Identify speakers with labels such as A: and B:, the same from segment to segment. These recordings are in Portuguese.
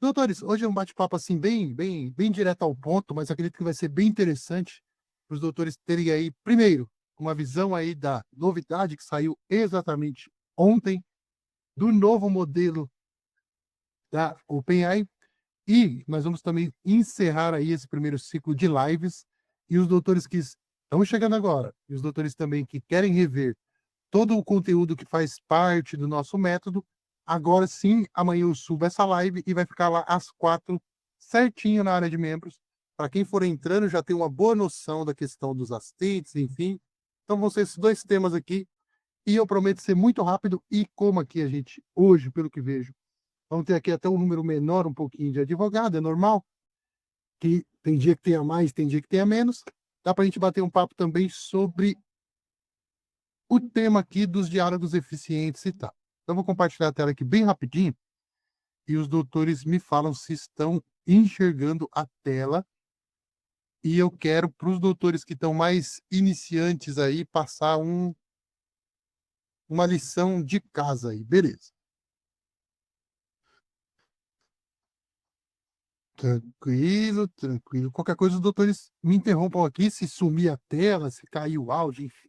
A: Doutores, hoje é um bate-papo assim bem direto ao ponto, mas acredito que vai ser bem interessante para os doutores terem aí, primeiro, uma visão aí da novidade que saiu exatamente ontem, do novo modelo da OpenAI, e nós vamos também encerrar aí esse primeiro ciclo de lives, e os doutores que estão chegando agora, e os doutores também que querem rever todo o conteúdo que faz parte do nosso método, agora sim, amanhã eu subo essa live e vai ficar lá às 4, certinho na área de membros. Para quem for entrando, já tem uma boa noção da questão dos assistentes, enfim. Então vão ser esses dois temas aqui, e eu prometo ser muito rápido, e como aqui a gente, hoje, pelo que vejo, vamos ter aqui até um número menor um pouquinho de advogado, é normal, que tem dia que tenha mais, tem dia que tenha menos. Dá para a gente bater um papo também sobre o tema aqui dos diálogos eficientes e tal. Então, vou compartilhar a tela aqui bem rapidinho e os doutores me falam se estão enxergando a tela. E eu quero, para os doutores que estão mais iniciantes aí, passar uma lição de casa aí, beleza. Tranquilo, tranquilo. Qualquer coisa, os doutores me interrompam aqui, se sumir a tela, se cair o áudio, enfim.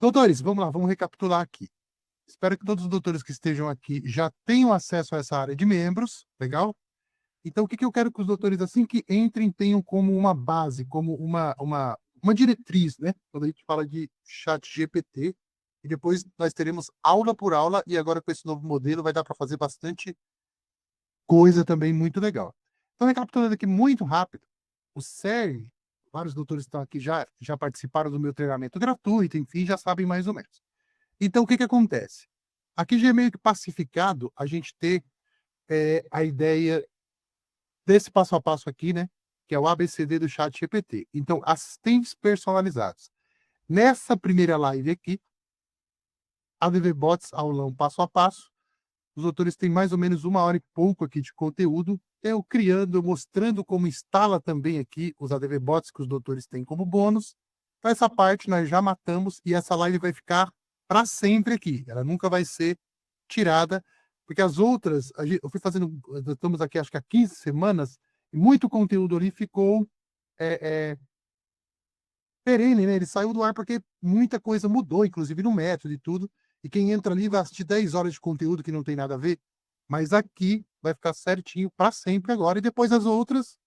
A: Doutores, vamos lá, vamos recapitular aqui. Espero que todos os doutores que estejam aqui já tenham acesso a essa área de membros, legal? Então, o que eu quero que os doutores, assim que entrem, tenham como uma base, como uma diretriz, né? Quando a gente fala de chat GPT, e depois nós teremos aula por aula, e agora com esse novo modelo vai dar para fazer bastante coisa também muito legal. Então, recapitulando aqui muito rápido, o CERN, vários doutores que estão aqui já participaram do meu treinamento gratuito, enfim, já sabem mais ou menos. Então, o que acontece? Aqui já é meio que pacificado a gente ter a ideia desse passo a passo aqui, né, que é o ABCD do chat GPT. Então, assistentes personalizados. Nessa primeira live aqui, ADV Bots aulão passo a passo. Os autores têm mais ou menos 1 hora e pouco aqui de conteúdo. Eu criando, eu mostrando como instala também aqui os ADV Bots que os doutores têm como bônus. Então, essa parte nós já matamos e essa live vai ficar para sempre aqui. Ela nunca vai ser tirada, porque as outras, eu fui fazendo, estamos aqui acho que há 15 semanas, e muito conteúdo ali ficou é, é, perene, né? Ele saiu do ar porque muita coisa mudou, inclusive no método e tudo, e quem entra ali vai assistir 10 horas de conteúdo que não tem nada a ver, mas aqui vai ficar certinho para sempre agora, e depois as outras,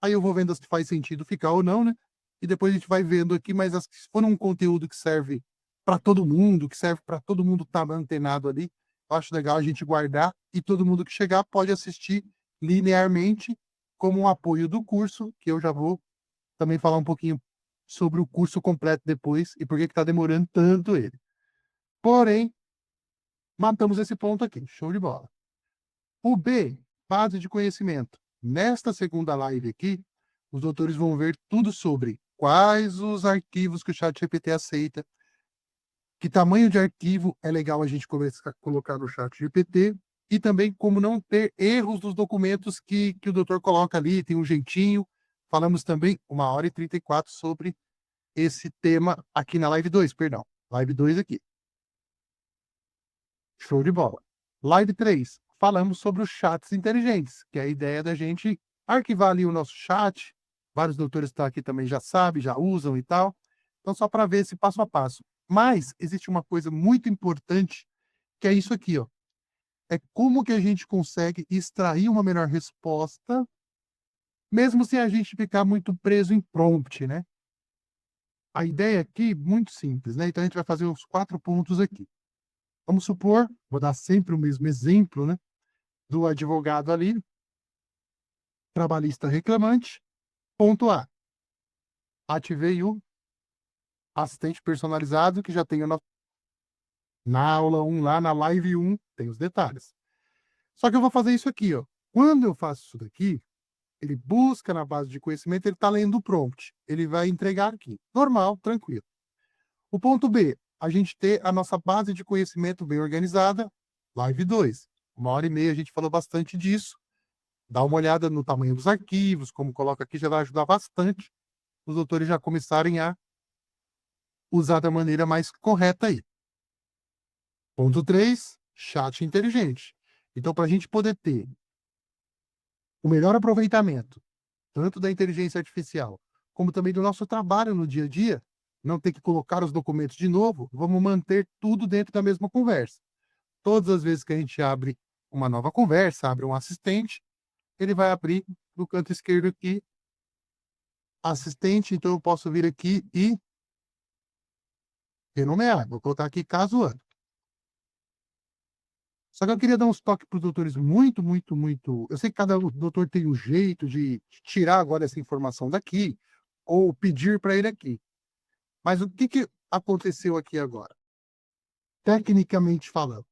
A: aí eu vou vendo as que faz sentido ficar ou não, né? E depois a gente vai vendo aqui, mas as que foram um conteúdo que serve para todo mundo, que serve para todo mundo estar antenado ali, eu acho legal a gente guardar, e todo mundo que chegar pode assistir linearmente como um apoio do curso, que eu já vou também falar um pouquinho sobre o curso completo depois e por que está demorando tanto ele. Porém, matamos esse ponto aqui. Show de bola. O B, base de conhecimento. Nesta segunda live aqui, os doutores vão ver tudo sobre quais os arquivos que o ChatGPT aceita, que tamanho de arquivo é legal a gente começar a colocar no ChatGPT, e também como não ter erros dos documentos que o doutor coloca ali, tem um jeitinho. Falamos também 1 hora e 34 sobre esse tema aqui na live 2, perdão. Live 2 aqui. Show de bola. Live 3, falamos sobre os chats inteligentes, que é a ideia da gente arquivar ali o nosso chat. Vários doutores que estão aqui também já sabem, já usam e tal. Então, só para ver esse passo a passo. Mas existe uma coisa muito importante, que é isso aqui, ó. É como que a gente consegue extrair uma melhor resposta, mesmo sem a gente ficar muito preso em prompt, né? A ideia aqui, muito simples, né? Então, a gente vai fazer os 4 pontos aqui. Vamos supor, vou dar sempre o mesmo exemplo, né? Do advogado ali, trabalhista reclamante. Ponto A. Ativei o assistente personalizado, que já tem na aula 1, lá na live 1, tem os detalhes. Só que eu vou fazer isso aqui, ó. Quando eu faço isso daqui, ele busca na base de conhecimento, ele está lendo o prompt. Ele vai entregar aqui. Normal, tranquilo. O ponto B, a gente ter a nossa base de conhecimento bem organizada, live 2. 1 hora e meia a gente falou bastante disso. Dá uma olhada no tamanho dos arquivos, como coloca aqui, já vai ajudar bastante os doutores já começarem a usar da maneira mais correta aí. Ponto 3, chat inteligente. Então, para a gente poder ter o melhor aproveitamento, tanto da inteligência artificial, como também do nosso trabalho no dia a dia, não ter que colocar os documentos de novo, vamos manter tudo dentro da mesma conversa. Todas as vezes que a gente abre uma nova conversa, abre um assistente, ele vai abrir no canto esquerdo aqui, assistente, então eu posso vir aqui e renomear. Vou colocar aqui caso ano. Só que eu queria dar uns toques para os doutores muito, muito, muito. Eu sei que cada doutor tem um jeito de tirar agora essa informação daqui, ou pedir para ele aqui. Mas o que aconteceu aqui agora? Tecnicamente falando,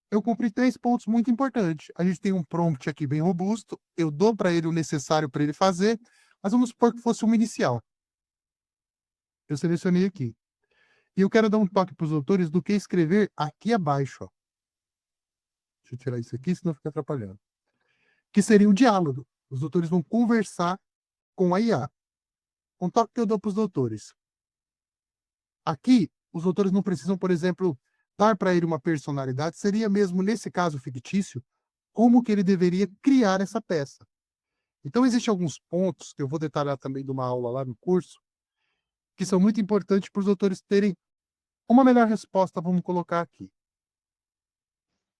A: eu cumpri 3 pontos muito importantes. A gente tem um prompt aqui bem robusto, eu dou para ele o necessário para ele fazer, mas vamos supor que fosse uma inicial. Eu selecionei aqui. E eu quero dar um toque para os doutores do que escrever aqui abaixo. Ó. Deixa eu tirar isso aqui, senão fica atrapalhando. Que seria o diálogo. Os doutores vão conversar com a IA. Um toque que eu dou para os doutores. Aqui, os doutores não precisam, por exemplo, dar para ele uma personalidade. Seria mesmo, nesse caso fictício, como que ele deveria criar essa peça. Então, existem alguns pontos, que eu vou detalhar também de uma aula lá no curso, que são muito importantes para os doutores terem uma melhor resposta, vamos colocar aqui.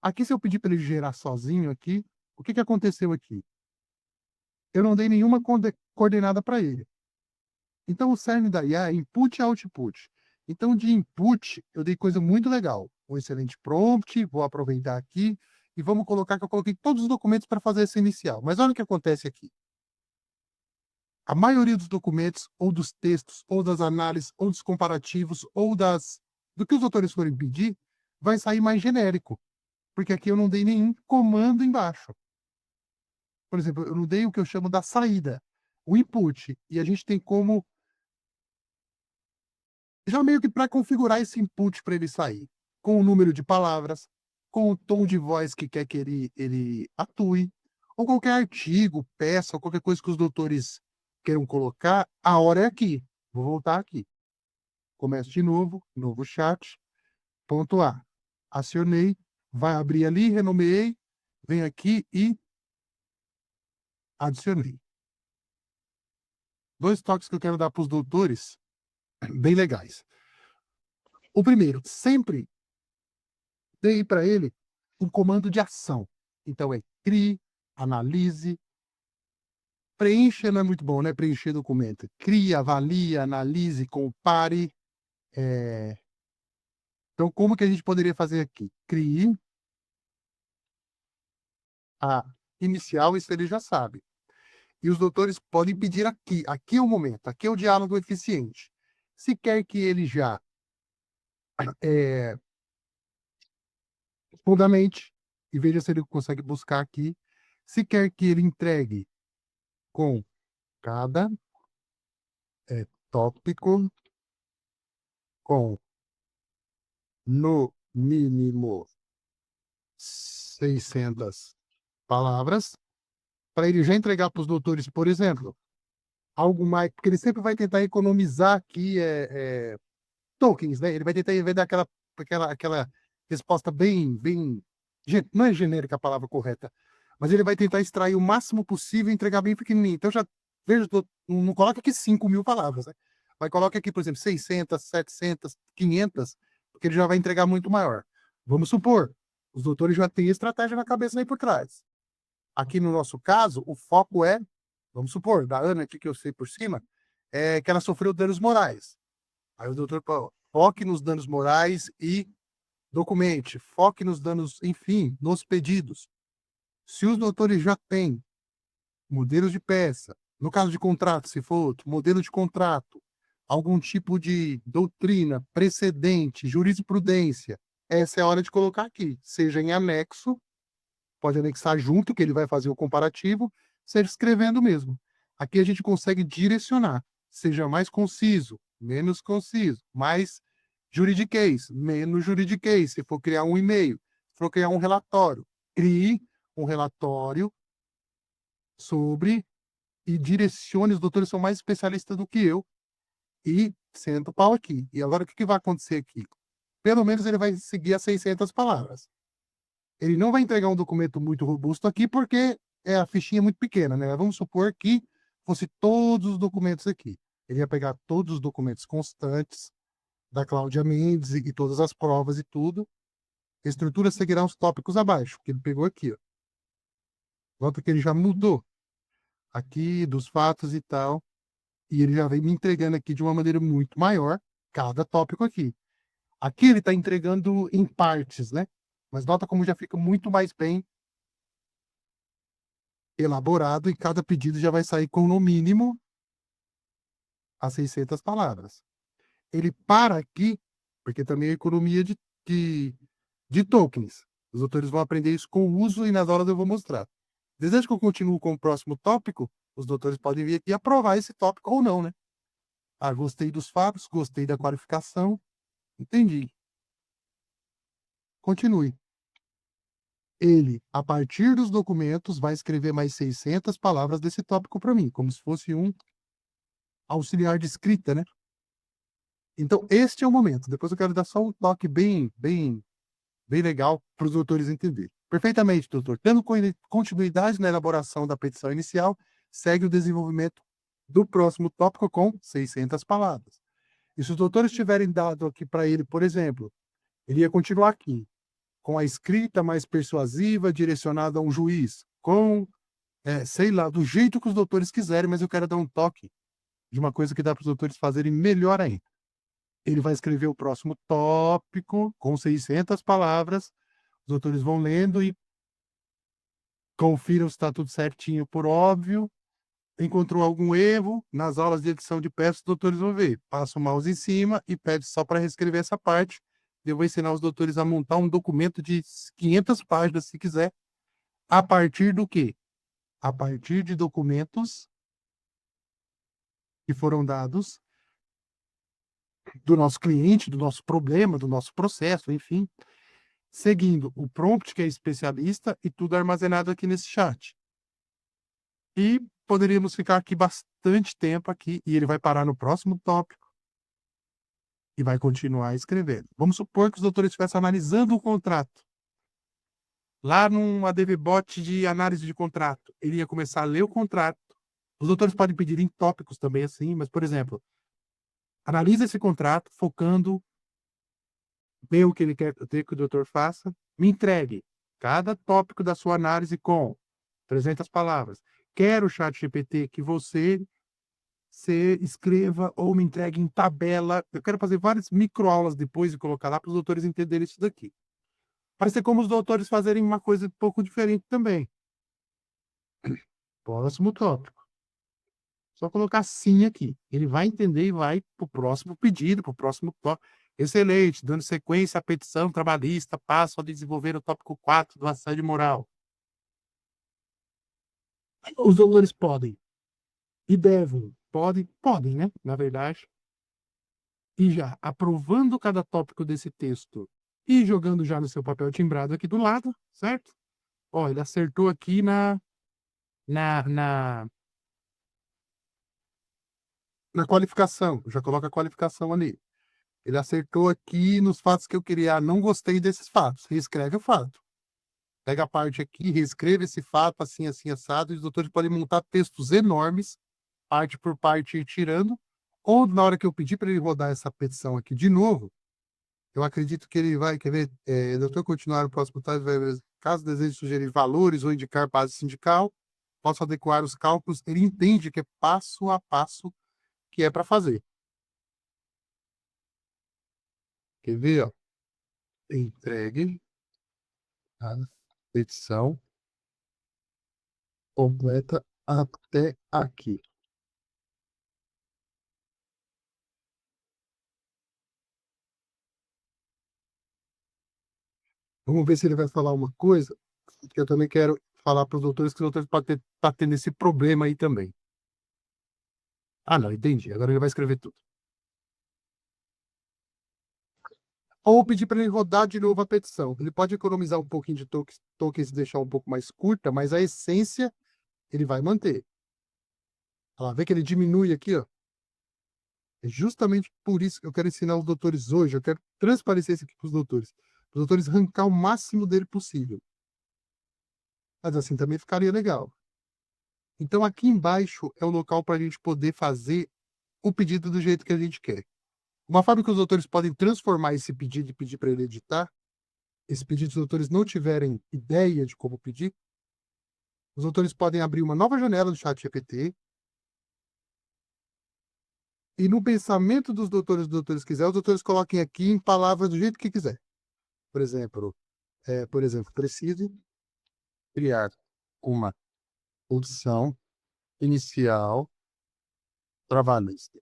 A: Aqui, se eu pedir para ele gerar sozinho aqui, o que aconteceu aqui? Eu não dei nenhuma coordenada para ele. Então, o cerne da IA é input e output. Então, de input, eu dei coisa muito legal. Um excelente prompt, vou aproveitar aqui e vamos colocar que eu coloquei todos os documentos para fazer essa inicial. Mas olha o que acontece aqui. A maioria dos documentos, ou dos textos, ou das análises, ou dos comparativos, ou do que os autores forem pedir, vai sair mais genérico. Porque aqui eu não dei nenhum comando embaixo. Por exemplo, eu não dei o que eu chamo da saída, o input. E a gente tem como já meio que para configurar esse input para ele sair, com o número de palavras, com o tom de voz que quer que ele atue, ou qualquer artigo, peça, ou qualquer coisa que os doutores queiram colocar, a hora é aqui. Vou voltar aqui. Começo de novo, novo chat, ponto A. Acionei, vai abrir ali, renomeei, venho aqui e adicionei. 2 toques que eu quero dar para os doutores, bem legais. O primeiro, sempre dei para ele um comando de ação. Então é crie, analise, preencha não é muito bom, né? Preencher documento. Crie, avalie, analise, compare. Então, como que a gente poderia fazer aqui? Crie a inicial, isso ele já sabe. E os doutores podem pedir aqui. Aqui é o momento, aqui é o diálogo eficiente. Se quer que ele já fundamente, e veja se ele consegue buscar aqui, se quer que ele entregue com cada tópico com no mínimo 600 palavras, para ele já entregar para os doutores, por exemplo, algo mais, porque ele sempre vai tentar economizar aqui tokens, né? Ele vai tentar dar aquela resposta bem, não é genérica a palavra correta, mas ele vai tentar extrair o máximo possível e entregar bem pequenininho. Então, já veja, não coloca aqui 5.000 palavras, né? Mas coloca aqui, por exemplo, 600, 700, 500, porque ele já vai entregar muito maior. Vamos supor, os doutores já têm estratégia na cabeça aí por trás. Aqui no nosso caso, o foco é, vamos supor, da Ana aqui que eu sei por cima, é que ela sofreu danos morais. Aí o doutor foque nos danos morais e documente, foque nos danos, enfim, nos pedidos. Se os doutores já têm modelos de peça, no caso de contrato, se for outro, modelo de contrato, algum tipo de doutrina, precedente, jurisprudência, essa é a hora de colocar aqui, seja em anexo, pode anexar junto, que ele vai fazer o comparativo, seja escrevendo mesmo. Aqui a gente consegue direcionar, seja mais conciso, menos conciso, mais juridiquês, menos juridiquês, se for criar um e-mail, se for criar um relatório, crie um relatório sobre e direcione, os doutores são mais especialistas do que eu, e senta o pau aqui. E agora o que vai acontecer aqui? Pelo menos ele vai seguir as 600 palavras. ele não vai entregar um documento muito robusto aqui, porque a fichinha é muito pequena, né? Vamos supor que fosse todos os documentos aqui. Ele ia pegar todos os documentos constantes da Cláudia Mendes e todas as provas e tudo. A estrutura seguirá os tópicos abaixo, que ele pegou aqui, ó. Nota que ele já mudou aqui dos fatos e tal, e ele já vem me entregando aqui de uma maneira muito maior cada tópico aqui. Aqui ele está entregando em partes, né? Mas nota como já fica muito mais bem elaborado e cada pedido já vai sair com, no mínimo, as 600 palavras. Ele para aqui, porque também é economia de tokens. Os autores vão aprender isso com o uso e nas aulas eu vou mostrar. Deseja que eu continue com o próximo tópico? Os doutores podem vir aqui aprovar esse tópico ou não, né? Ah, gostei dos fatos, gostei da qualificação, entendi. Continue. Ele, a partir dos documentos, vai escrever mais 600 palavras desse tópico para mim, como se fosse um auxiliar de escrita, né? Então, este é o momento. Depois eu quero dar só um toque bem legal para os doutores entenderem. Perfeitamente, doutor. Tendo continuidade na elaboração da petição inicial, segue o desenvolvimento do próximo tópico com 600 palavras. E se os doutores tiverem dado aqui para ele, por exemplo, ele ia continuar aqui, com a escrita mais persuasiva, direcionada a um juiz, com, sei lá, do jeito que os doutores quiserem, mas eu quero dar um toque de uma coisa que dá para os doutores fazerem melhor ainda. Ele vai escrever o próximo tópico com 600 palavras, os doutores vão lendo e confiram se está tudo certinho, por óbvio. Encontrou algum erro nas aulas de edição de peças, os doutores vão ver. Passa o mouse em cima e pede só para reescrever essa parte. Eu vou ensinar os doutores a montar um documento de 500 páginas, se quiser, a partir do quê? A partir de documentos que foram dados do nosso cliente, do nosso problema, do nosso processo, enfim, seguindo o prompt, que é especialista, e tudo armazenado aqui nesse chat. E poderíamos ficar aqui bastante tempo aqui, e ele vai parar no próximo tópico e vai continuar escrevendo. Vamos supor que os doutores estivessem analisando o contrato. Lá num ADVBot de análise de contrato, ele ia começar a ler o contrato. Os doutores podem pedir em tópicos também assim, mas, por exemplo, analisa esse contrato focando, vê o que ele quer que o doutor faça, me entregue cada tópico da sua análise com 300 palavras. Quero, chat GPT, que você escreva ou me entregue em tabela. Eu quero fazer várias microaulas depois e colocar lá para os doutores entenderem isso daqui. Parece ser como os doutores fazerem uma coisa um pouco diferente também. Próximo tópico. Só colocar sim aqui. Ele vai entender e vai para o próximo pedido, para o próximo tópico. Excelente, dando sequência à petição trabalhista, passo a desenvolver o tópico 4 do assédio moral. Os doutores podem e devem, podem, né? Na verdade, e já aprovando cada tópico desse texto e jogando já no seu papel timbrado aqui do lado, certo? Ó, ele acertou aqui na qualificação, já coloca a qualificação ali. Ele acertou aqui nos fatos que eu queria. Ah, não gostei desses fatos. Reescreve o fato. Pega a parte aqui, reescreve esse fato assim, assim, assado. E os doutores podem montar textos enormes, parte por parte, ir tirando. Ou na hora que eu pedir para ele rodar essa petição aqui de novo, eu acredito que ele vai, quer ver, doutor continuar no próximo tópico, caso deseje sugerir valores ou indicar base sindical, posso adequar os cálculos. Ele entende que é passo a passo que é para fazer. Quer ver, ó? Entregue a petição completa até aqui. Vamos ver se ele vai falar uma coisa que eu também quero falar para os doutores, que os doutores podem estar tendo esse problema aí também. Ah, não, entendi. Agora ele vai escrever tudo. Ou pedir para ele rodar de novo a petição. Ele pode economizar um pouquinho de tokens e deixar um pouco mais curta, mas a essência ele vai manter. Olha lá, vê que ele diminui aqui, ó. É justamente por isso que eu quero ensinar os doutores hoje, eu quero transparecer isso aqui para os doutores. Para os doutores arrancar o máximo dele possível. Mas assim também ficaria legal. Então aqui embaixo é o local para a gente poder fazer o pedido do jeito que a gente quer. Uma forma que os autores podem transformar esse pedido e pedir para ele editar, esse pedido, se os autores não tiverem ideia de como pedir, os autores podem abrir uma nova janela do ChatGPT e no pensamento dos doutores quiser, os doutores coloquem aqui em palavras do jeito que quiser. Por exemplo, preciso criar uma opção inicial trabalhista.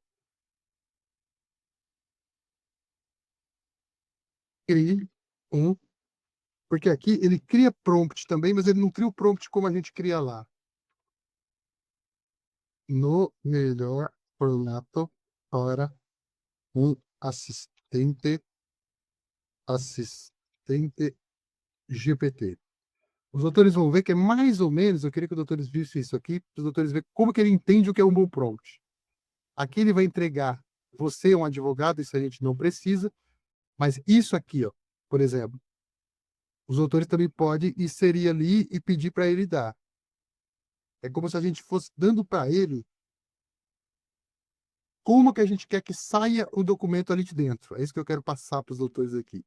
A: Crie um, porque aqui ele cria prompt também, mas ele não cria o prompt como a gente cria lá. No melhor formato para um assistente GPT. Os doutores vão ver que é mais ou menos, eu queria que os doutores vissem isso aqui, para os doutores verem como que ele entende o que é um bom prompt. Aqui ele vai entregar, você é um advogado, isso a gente não precisa, mas isso aqui, ó, por exemplo, os doutores também podem inserir ali e pedir para ele dar. É como se a gente fosse dando para ele como que a gente quer que saia o documento ali de dentro. É isso que eu quero passar para os doutores aqui.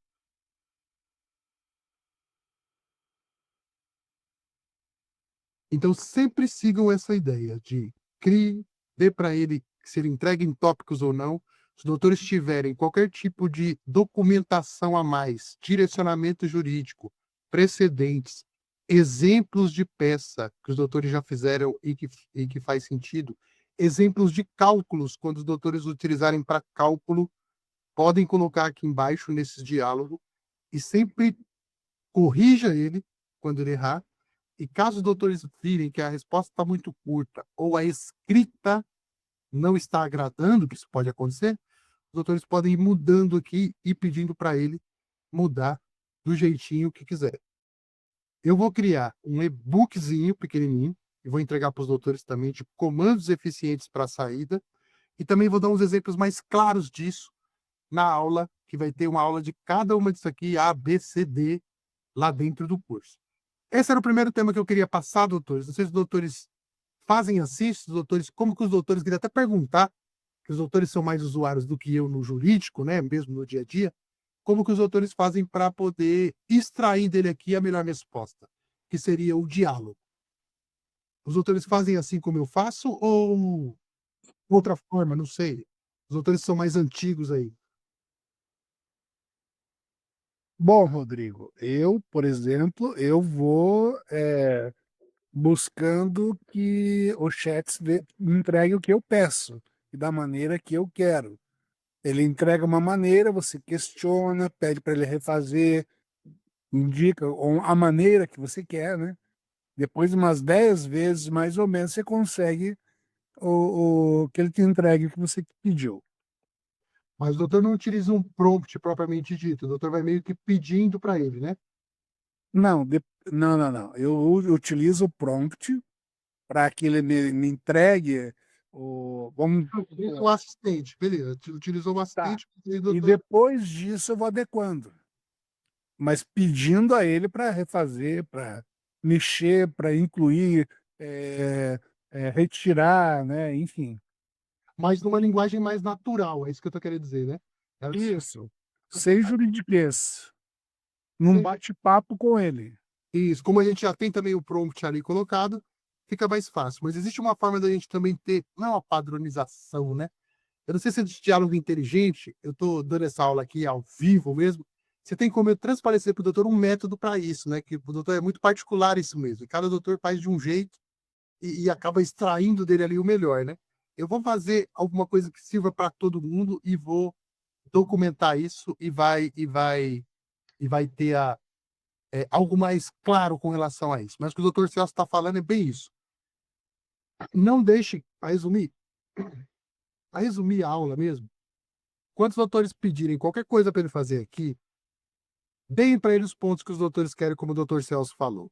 A: Então, sempre sigam essa ideia de crie, dê para ele, se ele entrega em tópicos ou não. Se os doutores tiverem qualquer tipo de documentação a mais, direcionamento jurídico, precedentes, exemplos de peça que os doutores já fizeram e que faz sentido, exemplos de cálculos, quando os doutores utilizarem para cálculo, podem colocar aqui embaixo nesses diálogos e sempre corrija ele quando ele errar. E caso os doutores virem que a resposta está muito curta ou a escrita não está agradando, que isso pode acontecer, os doutores podem ir mudando aqui e pedindo para ele mudar do jeitinho que quiser. Eu vou criar um e-bookzinho pequenininho e vou entregar para os doutores também de comandos eficientes para a saída e também vou dar uns exemplos mais claros disso na aula, que vai ter uma aula de cada uma disso aqui, A, B, C, D, lá dentro do curso. Esse era o primeiro tema que eu queria passar, doutores. Não sei se os doutores fazem assim, se os doutores, como que os doutores, queria até perguntar, que os doutores são mais usuários do que eu no jurídico, né, mesmo no dia a dia, como que os doutores fazem para poder extrair dele aqui a melhor resposta, que seria o diálogo. Os doutores fazem assim como eu faço ou outra forma, não sei. Os doutores são mais antigos aí.
B: Bom, Rodrigo, eu, por exemplo, eu vou buscando que o chat me entregue o que eu peço e da maneira que eu quero. Ele entrega uma maneira, você questiona, pede para ele refazer, indica a maneira que você quer, né? Depois de umas 10 vezes, mais ou menos, você consegue o que ele te entregue o que você pediu.
A: Mas o doutor não utiliza um prompt propriamente dito, o doutor vai meio que pedindo para ele, né?
B: Não, não, não, não. Eu utilizo o prompt para que ele me entregue vamos,
A: O assistente, beleza. Utilizou o
B: tá.
A: assistente, e o
B: E
A: doutor.
B: depois disso eu vou adequando, mas pedindo a ele para refazer, para mexer, para incluir, retirar, né? Enfim.
A: Mas numa linguagem mais natural, é isso que eu tô querendo dizer, né?
B: Isso. Sem juridiquês. Num bate-papo com ele.
A: Isso, como a gente já tem também o prompt ali colocado, fica mais fácil. Mas existe uma forma da gente também ter, não é uma padronização, né? Eu não sei se é de diálogo inteligente, eu estou dando essa aula aqui ao vivo mesmo. Você tem como eu transparecer para o doutor um método para isso, né? Que o doutor é muito particular isso mesmo. Cada doutor faz de um jeito e acaba extraindo dele ali o melhor, né? Eu vou fazer alguma coisa que sirva para todo mundo e vou documentar isso e vai ter algo mais claro com relação a isso. Mas o que o doutor Celso está falando é bem isso. Não deixe, a resumir a aula mesmo, quando os doutores pedirem qualquer coisa para ele fazer aqui, deem para ele os pontos que os doutores querem, como o doutor Celso falou.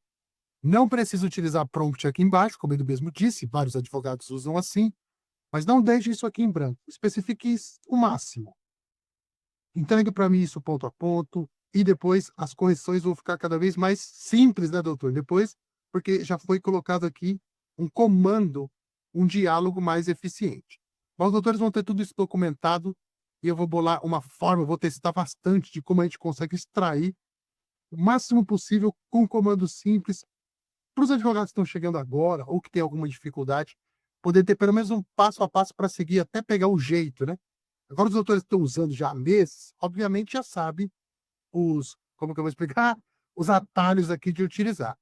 A: Não precisa utilizar prompt aqui embaixo, como ele mesmo disse, vários advogados usam assim, mas não deixe isso aqui em branco. Especifique o máximo. Entregue para mim isso ponto a ponto, e depois as correções vão ficar cada vez mais simples, né, doutor? Depois porque já foi colocado aqui um comando, um diálogo mais eficiente. Mas os doutores vão ter tudo isso documentado e eu vou bolar uma forma, vou testar bastante de como a gente consegue extrair o máximo possível com um comando simples para os advogados que estão chegando agora ou que têm alguma dificuldade, poder ter pelo menos um passo a passo para seguir até pegar o jeito, né? Agora os doutores que estão usando já há meses, obviamente já sabem como que eu vou explicar? Os atalhos aqui de utilizar.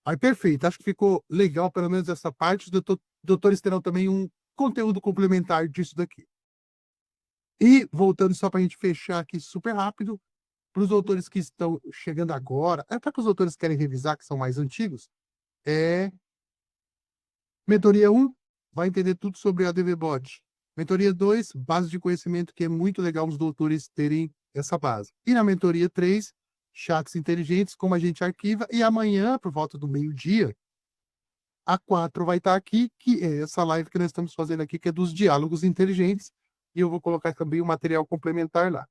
A: Aí perfeito, acho que ficou legal pelo menos essa parte, os doutores terão também um conteúdo complementar disso daqui. E voltando só para a gente fechar aqui super rápido, para os doutores que estão chegando agora, até para os doutores que querem revisar, que são mais antigos, Mentoria 1 vai entender tudo sobre a ADVBot. Mentoria 2, base de conhecimento, que é muito legal os doutores terem essa base. E na mentoria 3, chats inteligentes, como a gente arquiva. E amanhã, por volta do meio-dia, a 4 vai estar aqui, que é essa live que nós estamos fazendo aqui, que é dos diálogos inteligentes. E eu vou colocar também o material complementar lá.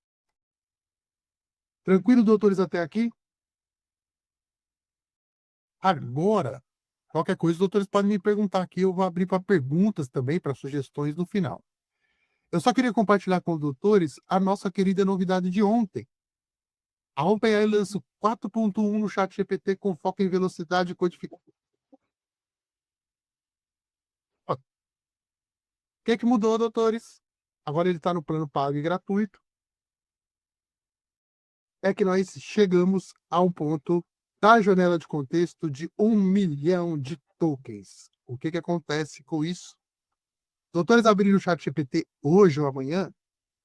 A: Tranquilo, doutores, até aqui? Agora, qualquer coisa, os doutores podem me perguntar aqui, eu vou abrir para perguntas também, para sugestões no final. Eu só queria compartilhar com os doutores a nossa querida novidade de ontem. A OpenAI lança o 4.1 no ChatGPT com foco em velocidade e codificação. O que mudou, doutores? Agora ele está no plano pago e gratuito. É que nós chegamos a um ponto da janela de contexto de 1 milhão de tokens. O que acontece com isso? Doutores abriram o ChatGPT hoje ou amanhã,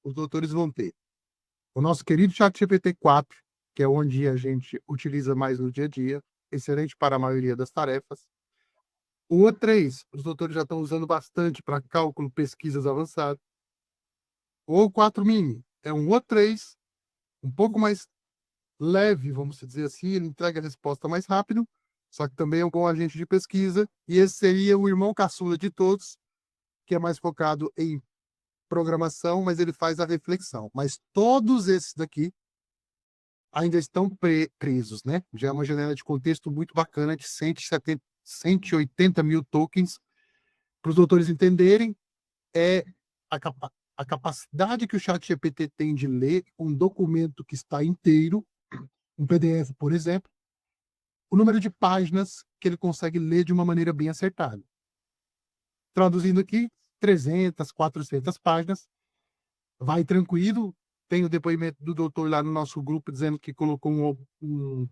A: os doutores vão ter o nosso querido ChatGPT 4, que é onde a gente utiliza mais no dia a dia, excelente para a maioria das tarefas. O O3, os doutores já estão usando bastante para cálculo, pesquisas avançadas. O O4 Mini é um O3, um pouco mais leve, vamos dizer assim, ele entrega a resposta mais rápido, só que também é um bom agente de pesquisa, e esse seria o irmão caçula de todos, que é mais focado em programação, mas ele faz a reflexão. Mas todos esses daqui ainda estão presos, né? Já é uma janela de contexto muito bacana de 180 mil tokens. Para os doutores entenderem, é a capacidade que o ChatGPT tem de ler um documento que está inteiro, um PDF, por exemplo, o número de páginas que ele consegue ler de uma maneira bem acertada. Traduzindo aqui, 300, 400 páginas, vai tranquilo. Tem o depoimento do doutor lá no nosso grupo dizendo que colocou um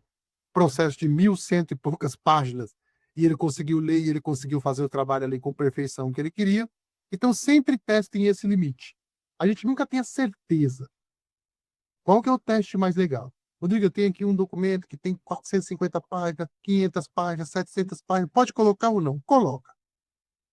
A: processo de 1.100 e poucas páginas e ele conseguiu ler e ele conseguiu fazer o trabalho ali com perfeição que ele queria. Então sempre testem esse limite. A gente nunca tem a certeza. Qual que é o teste mais legal? Rodrigo, eu tenho aqui um documento que tem 450 páginas, 500 páginas, 700 páginas. Pode colocar ou não? Coloca.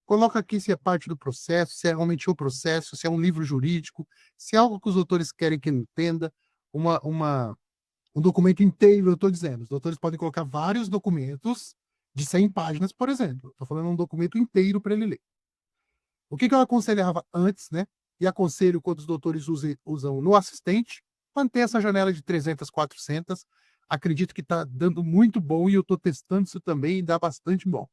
A: Coloca aqui se é parte do processo, se é realmente o processo, se é um livro jurídico, se é algo que os doutores querem que entenda, um documento inteiro, eu estou dizendo. Os doutores podem colocar vários documentos de 100 páginas, por exemplo. Estou falando um documento inteiro para ele ler. O que eu aconselhava antes, né? E aconselho quando os doutores usam no assistente, manter essa janela de 300, 400. Acredito que está dando muito bom e eu estou testando isso também e dá bastante bom.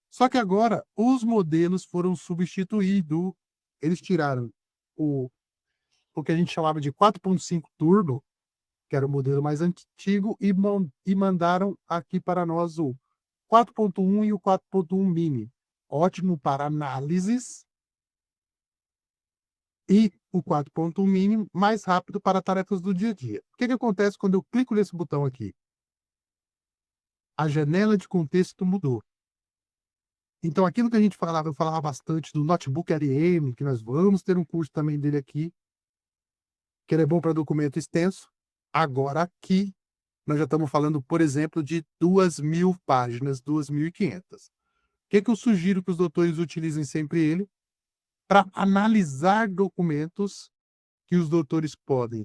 A: Só que agora os modelos foram substituídos. Eles tiraram o que a gente chamava de 4.5 Turbo, que era o modelo mais antigo, e mandaram aqui para nós o 4.1 e o 4.1 Mini. Ótimo para análises. E o 4.1 Mini mais rápido para tarefas do dia a dia. O que acontece quando eu clico nesse botão aqui? A janela de contexto mudou. Então, aquilo que a gente falava, eu falava bastante do Notebook LM, que nós vamos ter um curso também dele aqui, que ele é bom para documento extenso. Agora aqui, nós já estamos falando, por exemplo, de 2.000 páginas, 2.500. O que eu sugiro que os doutores utilizem sempre ele? Para analisar documentos que os doutores podem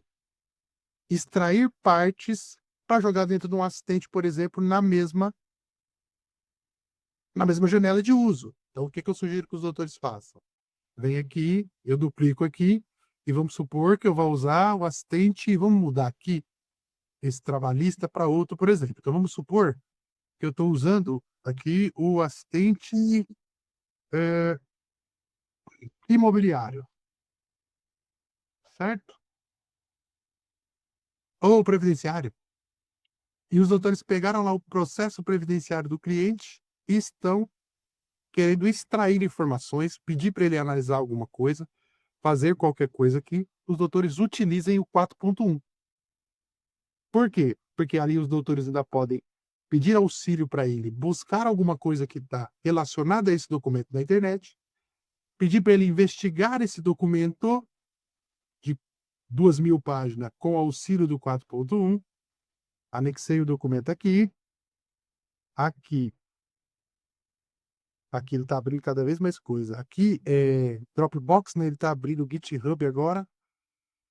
A: extrair partes para jogar dentro de um assistente, por exemplo, na mesma janela de uso. Então, o que eu sugiro que os doutores façam? Vem aqui, eu duplico aqui, e vamos supor que eu vou usar o assistente, e vamos mudar aqui esse trabalhista para outro, por exemplo. Então, vamos supor que eu estou usando Aqui o assistente imobiliário, certo? Ou previdenciário. E os doutores pegaram lá o processo previdenciário do cliente e estão querendo extrair informações, pedir para ele analisar alguma coisa, fazer qualquer coisa que os doutores utilizem o 4.1. Por quê? Porque ali os doutores ainda podem pedir auxílio para ele, buscar alguma coisa que está relacionada a esse documento na internet, pedir para ele investigar esse documento de 2.000 páginas com auxílio do 4.1, anexei o documento aqui, aqui ele está abrindo cada vez mais coisa. Aqui é Dropbox, né? Ele está abrindo o GitHub agora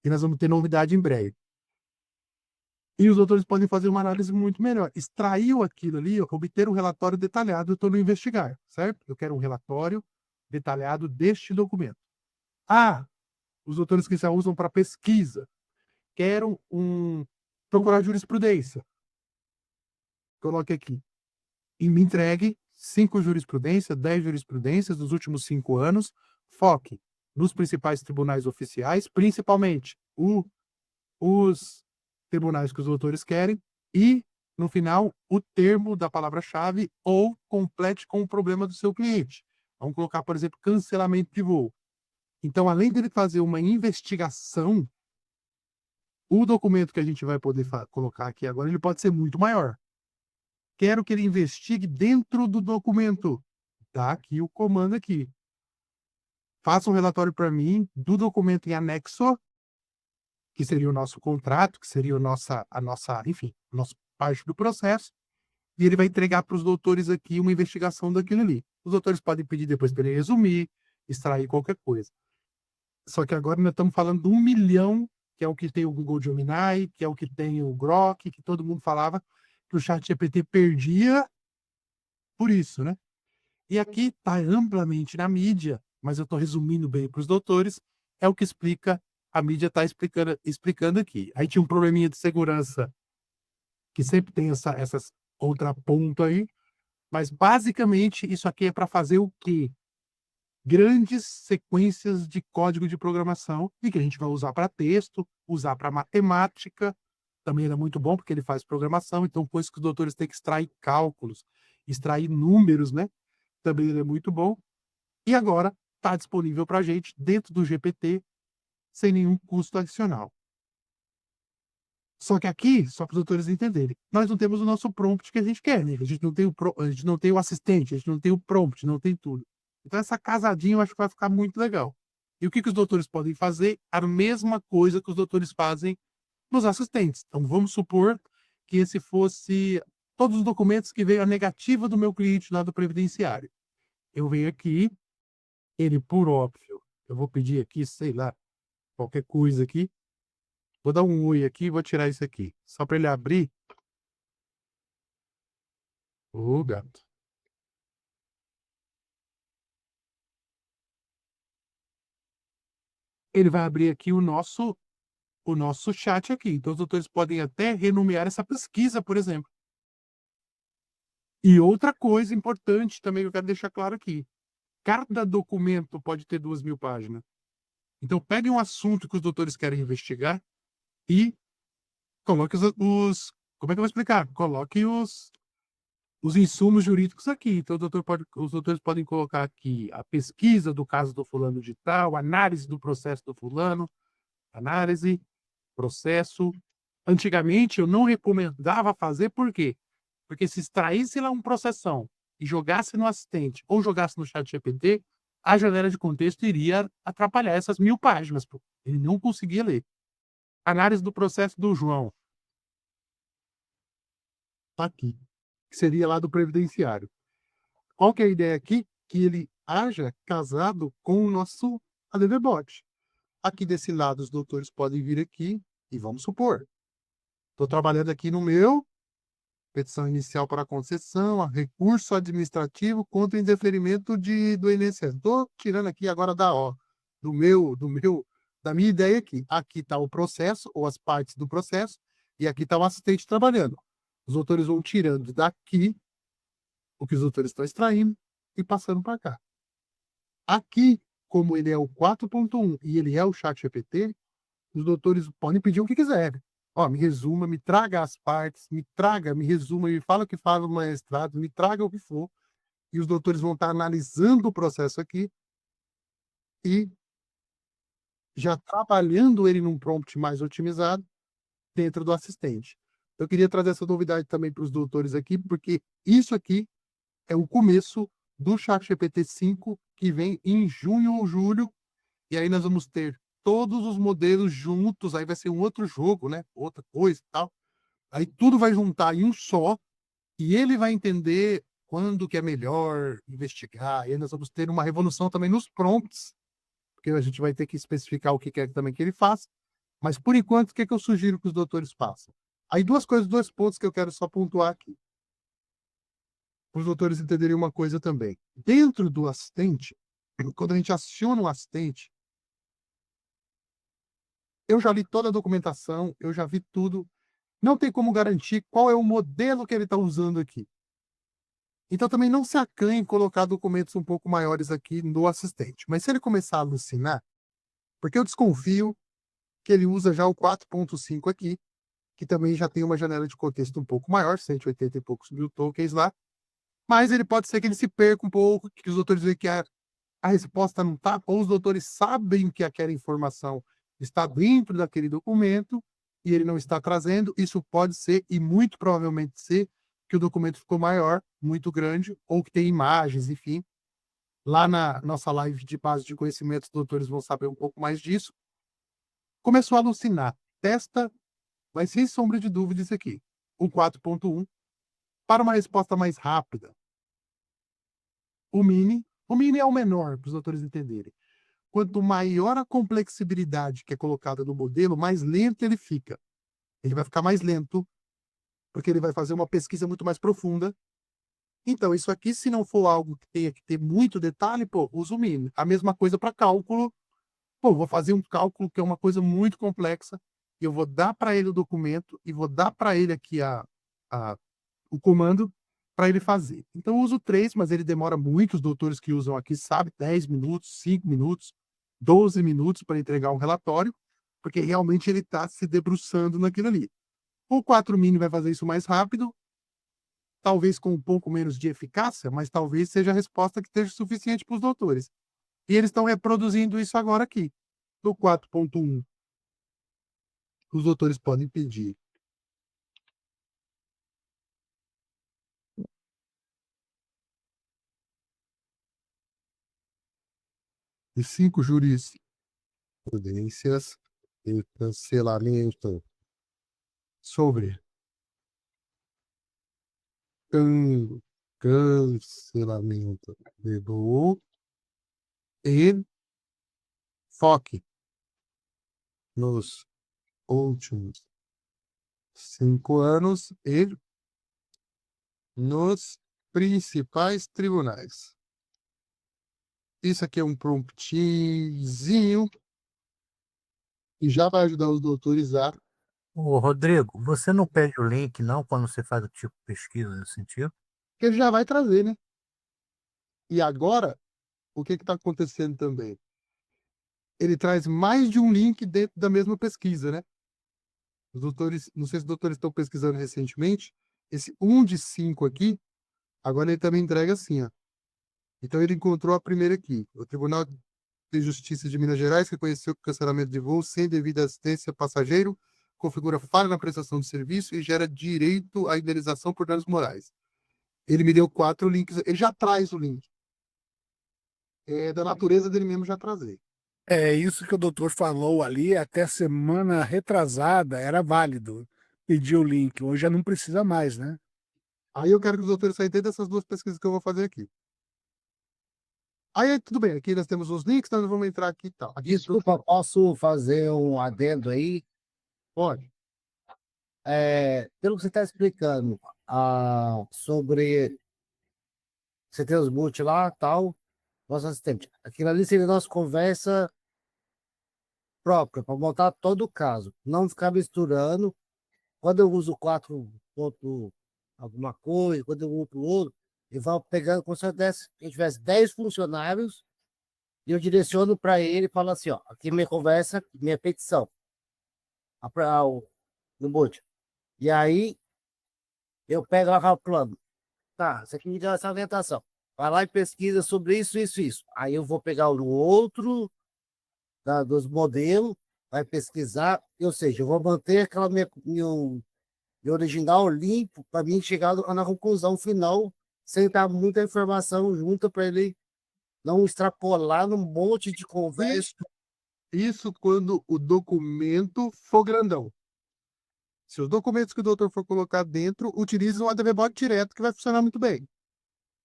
A: e nós vamos ter novidade em breve. E os doutores podem fazer uma análise muito melhor. Extraiu aquilo ali, obter um relatório detalhado, eu estou no investigar, certo? Eu quero um relatório detalhado deste documento. Ah, os doutores que já usam para pesquisa, quero procurar jurisprudência. Coloque aqui. E me entregue 5 jurisprudências, 10 jurisprudências dos últimos 5 anos. Foque nos principais tribunais oficiais, principalmente os tribunais que os doutores querem, e, no final, o termo da palavra-chave ou complete com o problema do seu cliente. Vamos colocar, por exemplo, cancelamento de voo. Então, além dele fazer uma investigação, o documento que a gente vai poder colocar aqui agora, ele pode ser muito maior. Quero que ele investigue dentro do documento. Tá aqui o comando aqui. Faça um relatório para mim do documento em anexo, que seria o nosso contrato, que seria a nossa, enfim, a nossa parte do processo, e ele vai entregar para os doutores aqui uma investigação daquilo ali. Os doutores podem pedir depois para ele resumir, extrair qualquer coisa. Só que agora nós estamos falando de 1 milhão, que é o que tem o Google Gemini, que é o que tem o Grok, que todo mundo falava que o ChatGPT perdia por isso, né? E aqui está amplamente na mídia, mas eu estou resumindo bem para os doutores, é o que explica, a mídia está explicando aqui. Aí tinha um probleminha de segurança, que sempre tem essas contraponto aí, mas basicamente isso aqui é para fazer o quê? Grandes sequências de código de programação, e que a gente vai usar para texto, usar para matemática, também era muito bom, porque ele faz programação, então por isso que os doutores têm que extrair cálculos, extrair números, né? Também ele é muito bom. E agora está disponível para a gente dentro do GPT, sem nenhum custo adicional. Só que aqui, só para os doutores entenderem, nós não temos o nosso prompt que a gente quer, né? A gente não tem o assistente, a gente não tem o prompt, não tem tudo. Então essa casadinha eu acho que vai ficar muito legal. E o que os doutores podem fazer? A mesma coisa que os doutores fazem nos assistentes. Então vamos supor que esse fosse todos os documentos que veio a negativa do meu cliente lá do previdenciário. Eu venho aqui, ele por óbvio, eu vou pedir aqui, sei lá, qualquer coisa aqui. Vou dar um oi aqui e vou tirar isso aqui. Só para ele abrir. Ô, gato. Ele vai abrir aqui o nosso chat aqui. Então, os doutores podem até renomear essa pesquisa, por exemplo. E outra coisa importante também que eu quero deixar claro aqui. Cada documento pode ter 2.000 páginas. Então, pegue um assunto que os doutores querem investigar e coloque como é que eu vou explicar? Coloque os insumos jurídicos aqui. Então, os doutores podem colocar aqui a pesquisa do caso do fulano de tal, análise do processo do fulano, análise, processo. Antigamente, eu não recomendava fazer, por quê? Porque se extraísse lá um processão e jogasse no assistente ou jogasse no chat GPT, a janela de contexto iria atrapalhar essas 1.000 páginas. Pô. Ele não conseguia ler. Análise do processo do João. Tá aqui. Que seria lá do previdenciário. Qual que é a ideia aqui? Que ele haja casado com o nosso ADVBot. Aqui desse lado, os doutores podem vir aqui e vamos supor. Estou trabalhando aqui no meu, petição inicial para concessão, recurso administrativo contra o indeferimento do INSS. Estou tirando aqui agora da minha ideia aqui. Aqui está o processo, ou as partes do processo, e aqui está o assistente trabalhando. Os doutores vão tirando daqui o que os doutores estão extraindo e passando para cá. Aqui, como ele é o 4.1 e ele é o chat GPT, os doutores podem pedir o que quiserem. Ó, me resuma, me traga as partes, me resuma, me fala o que fala no mestrado, me traga o que for. E os doutores vão estar analisando o processo aqui e já trabalhando ele num prompt mais otimizado dentro do assistente. Eu queria trazer essa novidade também para os doutores aqui, porque isso aqui é o começo do ChatGPT 5, que vem em junho ou julho, e aí nós vamos ter todos os modelos juntos, aí vai ser um outro jogo, né? Outra coisa e tal. Aí tudo vai juntar em um só, e ele vai entender quando que é melhor investigar, e aí nós vamos ter uma revolução também nos prompts, porque a gente vai ter que especificar o que quer também que ele faça. Mas, por enquanto, o que, é que eu sugiro que os doutores façam? Aí, duas coisas, dois pontos que eu quero só pontuar aqui, para os doutores entenderem uma coisa também. Dentro do assistente, quando a gente aciona o assistente, eu já li toda a documentação, eu já vi tudo, não tem como garantir qual é o modelo que ele está usando aqui. Então, também não se acanhe em colocar documentos um pouco maiores aqui no assistente. Mas se ele começar a alucinar, porque eu desconfio que ele usa já o 4.5 aqui, que também já tem uma janela de contexto um pouco maior, 180 e poucos mil tokens lá, mas ele pode ser que ele se perca um pouco, que os doutores veem que a resposta não está, ou os doutores sabem que aquela informação está dentro daquele documento e ele não está trazendo. Isso pode ser, e muito provavelmente ser, que o documento ficou maior, muito grande, ou que tem imagens, enfim. Lá na nossa live de base de conhecimentos, os doutores vão saber um pouco mais disso. Começou a alucinar. Testa, mas sem sombra de dúvida isso aqui. O 4.1, para uma resposta mais rápida. O mini é o menor, para os doutores entenderem. Quanto maior a complexibilidade que é colocada no modelo, mais lento ele fica. Ele vai ficar mais lento, porque ele vai fazer uma pesquisa muito mais profunda. Então, isso aqui, se não for algo que tenha que ter muito detalhe, pô, usa o mini. A mesma coisa para cálculo. Pô, vou fazer um cálculo que é uma coisa muito complexa, e eu vou dar para ele o documento e vou dar para ele aqui a, o comando para ele fazer. Então, eu uso 3, mas ele demora muito. Os doutores que usam aqui sabem, 10 minutos, 5 minutos, 12 minutos para entregar um relatório, porque realmente ele está se debruçando naquilo ali. O 4 mini vai fazer isso mais rápido, talvez com um pouco menos de eficácia, mas talvez seja a resposta que esteja suficiente para os doutores. E eles estão reproduzindo isso agora aqui. No 4.1, os doutores podem pedir de 5 jurisprudências de cancelamento sobre cancelamento de dolo e foque nos últimos 5 anos e nos principais tribunais. Isso aqui é um promptzinho e já vai ajudar os doutores a...
C: Ô, Rodrigo, você não pede o link, não, quando você faz o tipo de pesquisa nesse sentido?
A: que ele já vai trazer, né? E agora, o que está acontecendo também? Ele traz mais de um link dentro da mesma pesquisa, né? Os doutores, não sei se os doutores estão pesquisando recentemente, esse 1 de 5 aqui, agora ele também entrega assim, ó. Então ele encontrou a primeira aqui. O Tribunal de Justiça de Minas Gerais reconheceu que o cancelamento de voo sem devida assistência passageiro configura falha na prestação de serviço e gera direito à indenização por danos morais. Ele me deu 4 links, ele já traz o link. É da natureza dele mesmo já trazer.
B: É isso que o doutor falou ali, até semana retrasada era válido pedir o link, hoje já não precisa mais, né?
A: Aí eu quero que os doutores saiam dentro dessas duas pesquisas que eu vou fazer aqui. Aí, tudo bem, aqui nós temos os links, nós vamos entrar aqui e tal. Aqui,
D: Desculpa, posso fazer um adendo aí?
A: pode.
D: Pelo que você está explicando, sobre você ter os boot lá, tal, nosso assistente. Aquilo ali seria nossa conversa própria, para montar todo o caso. Não ficar misturando. Quando eu uso 4 ponto alguma coisa, quando eu uso outro, e vão pegando, como se eu tivesse 10 funcionários, e eu direciono para ele e falo assim, ó, aqui minha conversa, minha petição, no boot. E aí, eu pego lá o plano. Tá, isso aqui me deu essa orientação. Vai lá e pesquisa sobre isso, isso, isso. Aí eu vou pegar o outro dos modelos, vai pesquisar, ou seja, eu vou manter aquela meu original limpo para mim chegar na conclusão final, sem dar muita informação junto para ele não extrapolar num monte de conversa.
A: Isso quando o documento for grandão. Se os documentos que o doutor for colocar dentro, utilize um ADVBot direto, que vai funcionar muito bem.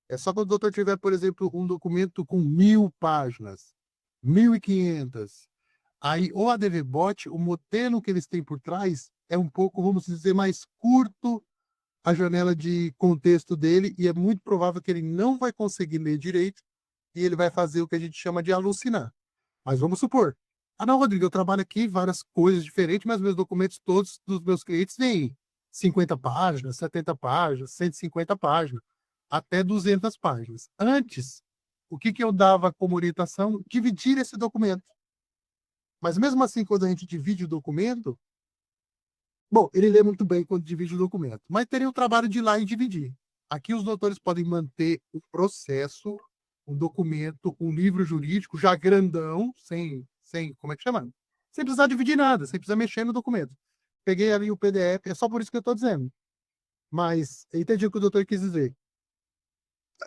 A: É só quando o doutor tiver, por exemplo, um documento com 1000 páginas, 1500. Aí o ADVBot, o modelo que eles têm por trás, é um pouco, vamos dizer, mais curto a janela de contexto dele, e é muito provável que ele não vai conseguir ler direito, e ele vai fazer o que a gente chama de alucinar. Mas vamos supor, não, Rodrigo, eu trabalho aqui várias coisas diferentes, mas meus documentos todos dos meus clientes têm 50 páginas, 70 páginas, 150 páginas, até 200 páginas. Antes, o que eu dava como orientação? Dividir esse documento. Mas mesmo assim, quando a gente divide o documento, bom, ele lê muito bem quando divide o documento, mas teria o trabalho de ir lá e dividir. Aqui os doutores podem manter o processo, um documento, um livro jurídico já grandão, como é que chama? Sem precisar dividir nada, sem precisar mexer no documento. Peguei ali o PDF, é só por isso que eu estou dizendo. Mas eu entendi o que o doutor quis dizer.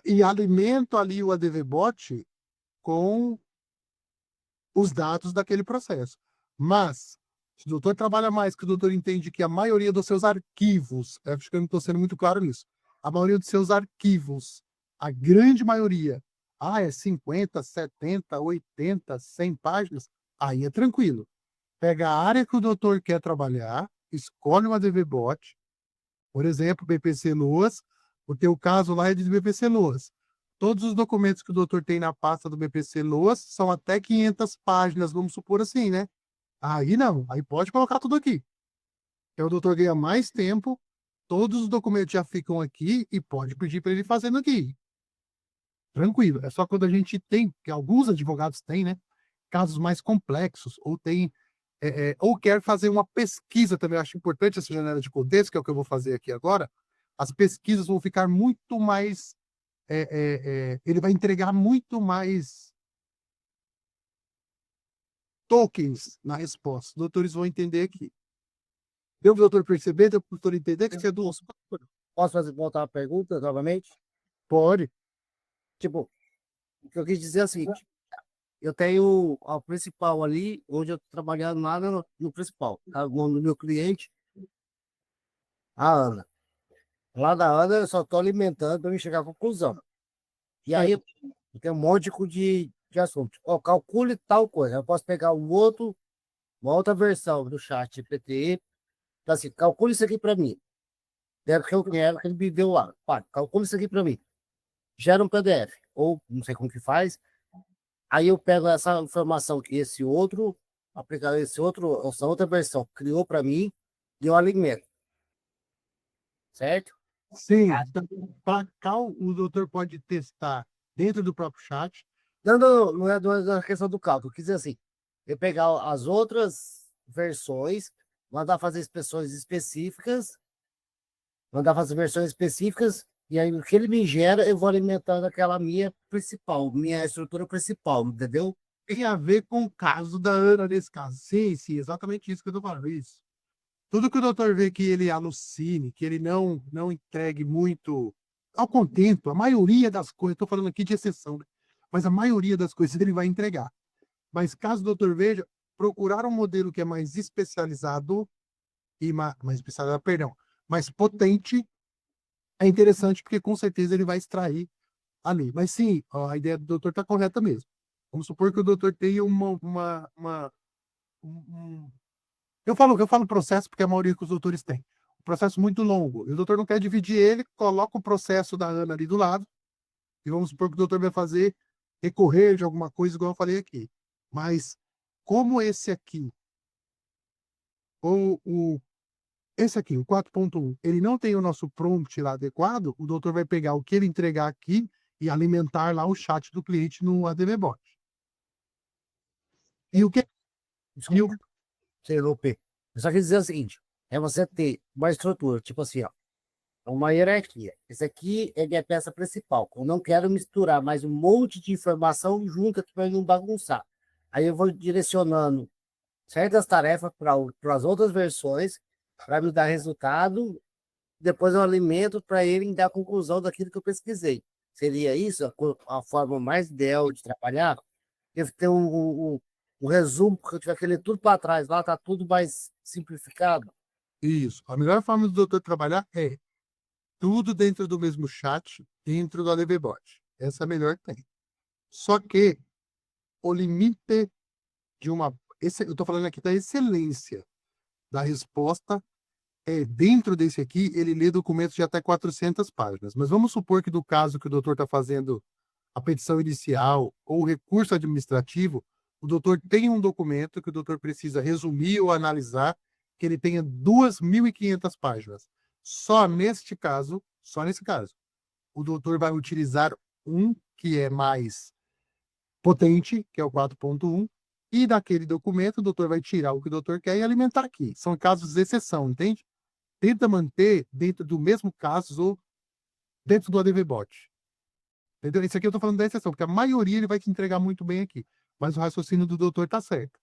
A: E alimento ali o ADVBot com os dados daquele processo. Mas, se o doutor trabalha mais, que o doutor entende que a maioria dos seus arquivos, acho que eu não estou sendo muito claro nisso, a maioria dos seus arquivos, a grande maioria, é 50, 70, 80, 100 páginas, aí é tranquilo. Pega a área que o doutor quer trabalhar, escolhe uma DVBot, por exemplo, BPC Loas, o teu caso lá é de BPC Loas. Todos os documentos que o doutor tem na pasta do BPC Loas são até 500 páginas, vamos supor assim, né? Aí não, aí pode colocar tudo aqui. Então o doutor ganha mais tempo, todos os documentos já ficam aqui e pode pedir para ele fazendo aqui. Tranquilo, é só quando a gente tem, que alguns advogados têm, né? Casos mais complexos, ou tem, ou quer fazer uma pesquisa também. Eu acho importante essa janela de contexto, que é o que eu vou fazer aqui agora. As pesquisas vão ficar muito mais. Ele vai entregar muito mais tokens na resposta. Os doutores vão entender aqui. Deu para o doutor perceber? Deu para o doutor entender que você é do.
D: Posso voltar a pergunta novamente?
A: Pode.
D: Tipo, o que eu quis dizer é o seguinte, eu tenho a principal ali, onde eu estou trabalhando lá no principal, tá? O nome do meu cliente, a Ana. Lá da Ana, eu só estou alimentando para me chegar à conclusão. E aí, eu tenho um monte de assunto. Ó, calcule tal coisa. Eu posso pegar uma outra versão do chat GPT, então, assim, calcule isso aqui para mim. Deve que eu quero que ele me deu lá. Pá, calcule isso aqui para mim. Gera um PDF, ou não sei como que faz. Aí eu pego essa informação que esse outro, essa outra versão criou para mim, e eu alimento. Certo?
A: Sim, para cá o doutor pode testar dentro do próprio chat.
D: Não é a questão do cálculo. Quer dizer assim, eu pegar as outras versões, mandar fazer inspeções específicas, e aí o que ele me gera, eu vou alimentando aquela minha estrutura principal, entendeu?
A: Tem a ver com o caso da Ana nesse caso. Sim, exatamente isso que eu estou falando. Isso. Tudo que o doutor vê que ele alucine, que ele não entregue muito ao contento, a maioria das coisas, estou falando aqui de exceção, né? Mas a maioria das coisas ele vai entregar. Mas caso o doutor veja, procurar um modelo que é mais especializado e mais potente, é interessante, porque com certeza ele vai extrair ali. Mas sim, a ideia do doutor está correta mesmo. Vamos supor que o doutor tenha um, eu falo processo porque a maioria que os doutores têm. Um processo muito longo. E o doutor não quer dividir ele, coloca o processo da Ana ali do lado, e vamos supor que o doutor vai fazer recorrer de alguma coisa, igual eu falei aqui. Mas, como esse aqui, ou Esse aqui, o 4.1, ele não tem o nosso prompt lá adequado, o doutor vai pegar o que ele entregar aqui e alimentar lá o chat do cliente no ADVBot. E o que... E o...
D: Desculpa, você interromper. Eu só quis dizer o seguinte, é você ter uma estrutura, tipo assim, ó, uma hierarquia. Esse aqui é minha peça principal. Eu não quero misturar mais um monte de informação junto aqui para não bagunçar. Aí eu vou direcionando certas tarefas para as outras versões para me dar resultado. Depois eu alimento para ele me dar a conclusão daquilo que eu pesquisei. Seria isso a forma mais ideal de trabalhar? Deve ter um resumo, porque eu tiver aquele tudo para trás lá, tá tudo mais simplificado.
A: Isso. A melhor forma do doutor trabalhar é tudo dentro do mesmo chat, dentro do ADVBot. Essa é a melhor que tem. Só que o limite de uma... eu estou falando aqui da excelência da resposta é, dentro desse aqui, ele lê documentos de até 400 páginas. Mas vamos supor que do caso que o doutor está fazendo a petição inicial ou o recurso administrativo, o doutor tem um documento que o doutor precisa resumir ou analisar, que ele tenha 2.500 páginas. Só nesse caso, o doutor vai utilizar um que é mais potente, que é o 4.1, e daquele documento o doutor vai tirar o que o doutor quer e alimentar aqui. São casos de exceção, entende? Tenta manter dentro do mesmo caso ou dentro do ADVBot. Entendeu? Isso aqui eu estou falando da exceção, porque a maioria ele vai te entregar muito bem aqui. Mas o raciocínio do doutor está certo.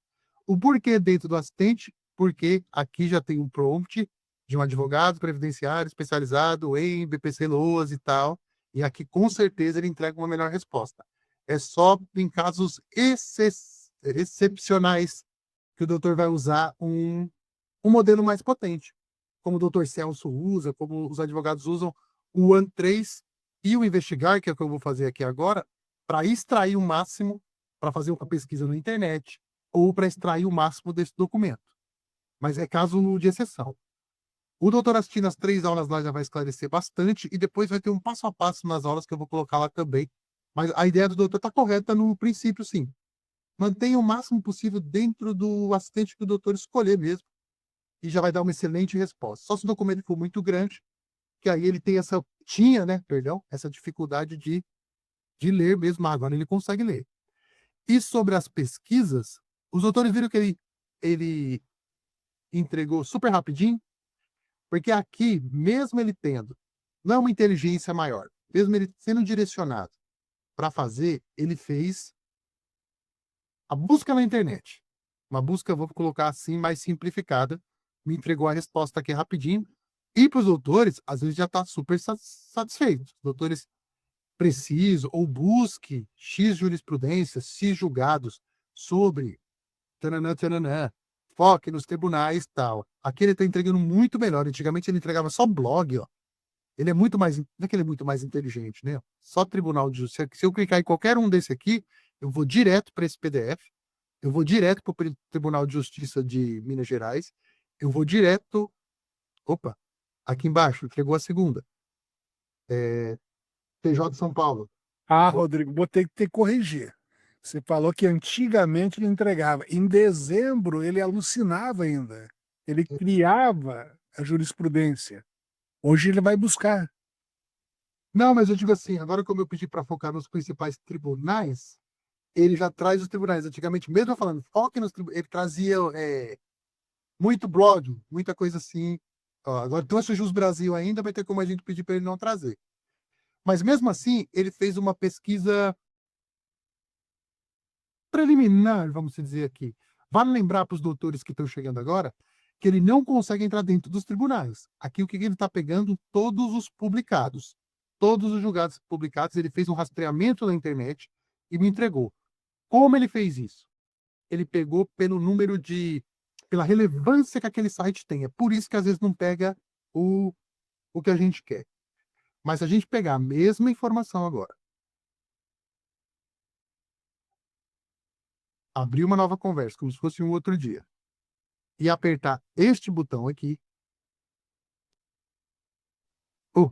A: O porquê dentro do assistente? Porque aqui já tem um prompt de um advogado previdenciário especializado em BPC-LOAS e tal. E aqui, com certeza, ele entrega uma melhor resposta. É só em casos excepcionais que o doutor vai usar um modelo mais potente, como o doutor Celso usa, como os advogados usam o ONE3 e o Investigar, que é o que eu vou fazer aqui agora, para extrair o máximo, para fazer uma pesquisa na internet, ou para extrair o máximo desse documento. Mas é caso de exceção. O doutor assistindo as 3 aulas lá já vai esclarecer bastante, e depois vai ter um passo a passo nas aulas que eu vou colocar lá também. Mas a ideia do doutor está correta no princípio, sim. Mantenha o máximo possível dentro do assistente que o doutor escolher mesmo, e já vai dar uma excelente resposta. Só se o documento for muito grande, que aí ele tem essa dificuldade de ler mesmo, mas agora ele consegue ler. E sobre as pesquisas, os doutores viram que ele entregou super rapidinho, porque aqui, mesmo ele tendo, não é uma inteligência maior, mesmo ele sendo direcionado para fazer, ele fez a busca na internet. Uma busca, vou colocar assim, mais simplificada, me entregou a resposta aqui rapidinho. E para os doutores, às vezes já está super satisfeito. Os doutores precisam ou busque X jurisprudências, X julgados sobre tananã, tananã, foque nos tribunais e tal. Aqui ele está entregando muito melhor. Antigamente ele entregava só blog, ó. Ele é muito mais, não é que ele é muito mais inteligente, né? Só Tribunal de Justiça. Se eu clicar em qualquer um desse aqui, eu vou direto para esse PDF, eu vou direto para o Tribunal de Justiça de Minas Gerais, eu vou direto. Opa, aqui embaixo, entregou a segunda. TJ de São Paulo.
B: Ah, Rodrigo, vou ter que te corrigir. Você falou que antigamente ele entregava. Em dezembro, ele alucinava ainda. Ele criava a jurisprudência. Hoje ele vai buscar.
A: Não, mas eu digo assim, agora como eu pedi para focar nos principais tribunais, ele já traz os tribunais. Antigamente, mesmo eu falando, foque nos tribunais, ele trazia muito blog, muita coisa assim. Ó, agora trouxe o Jus Brasil ainda, vai ter como a gente pedir para ele não trazer. Mas mesmo assim, ele fez uma pesquisa preliminar, vamos dizer aqui. Vale lembrar para os doutores que estão chegando agora que ele não consegue entrar dentro dos tribunais. Aqui o que ele está pegando? Todos os publicados. Todos os julgados publicados, ele fez um rastreamento na internet e me entregou. Como ele fez isso? Ele pegou pela relevância que aquele site tem. É por isso que às vezes não pega o que a gente quer. Mas se a gente pegar a mesma informação agora, abrir uma nova conversa, como se fosse um outro dia, e apertar este botão aqui, oh,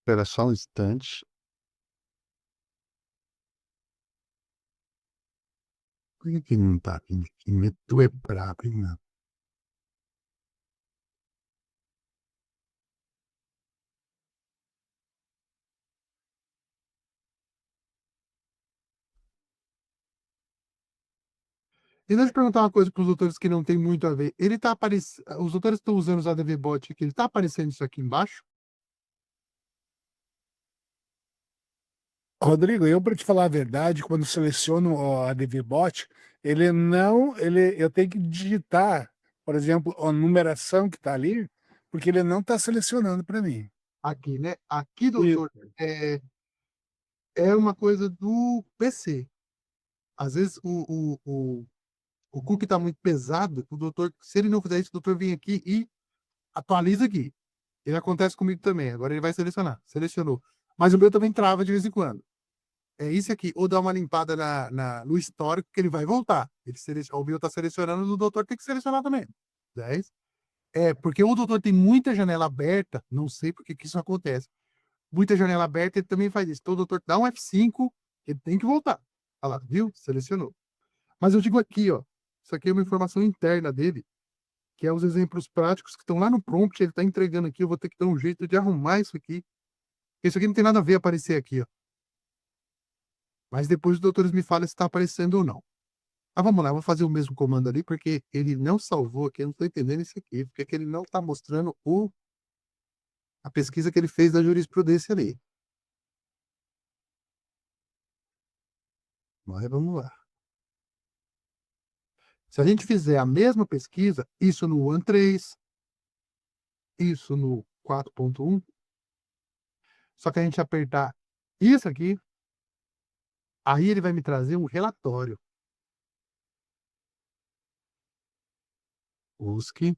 A: espera só um instante. Por que não tá vindo aqui? Tu é brabo, hein, mano? E deixa eu te perguntar uma coisa para os doutores que não tem muito a ver. Ele tá aparecendo. Os doutores estão usando os ADV Bot aqui. Ele tá aparecendo isso aqui embaixo?
B: Rodrigo, eu para te falar a verdade, quando seleciono o ADVBot, eu tenho que digitar, por exemplo, a numeração que está ali, porque ele não está selecionando para mim.
A: Aqui, né? Aqui, doutor, é uma coisa do PC. Às vezes o cookie está muito pesado, o doutor, se ele não fizer isso, o doutor vem aqui e atualiza aqui. Ele acontece comigo também. Agora ele vai selecionar. Selecionou. Mas o meu também trava de vez em quando. É isso aqui. Ou dá uma limpada no histórico que ele vai voltar. O meu está selecionando, o doutor tem que selecionar também. 10. Porque o doutor tem muita janela aberta. Não sei por que isso acontece. Muita janela aberta, ele também faz isso. Então o doutor dá um F5, ele tem que voltar. Olha lá, viu? Selecionou. Mas eu digo aqui, ó. Isso aqui é uma informação interna dele, que é os exemplos práticos que estão lá no prompt, ele está entregando aqui. Eu vou ter que dar um jeito de arrumar isso aqui. Isso aqui não tem nada a ver aparecer aqui, ó. Mas depois os doutores me falam se está aparecendo ou não. Ah, vamos lá, eu vou fazer o mesmo comando ali, porque ele não salvou aqui, eu não estou entendendo isso aqui, porque ele não está mostrando a pesquisa que ele fez da jurisprudência ali. Mas vamos lá. Se a gente fizer a mesma pesquisa, isso no ONE3, isso no 4.1, só que a gente apertar isso aqui, aí ele vai me trazer um relatório. Busque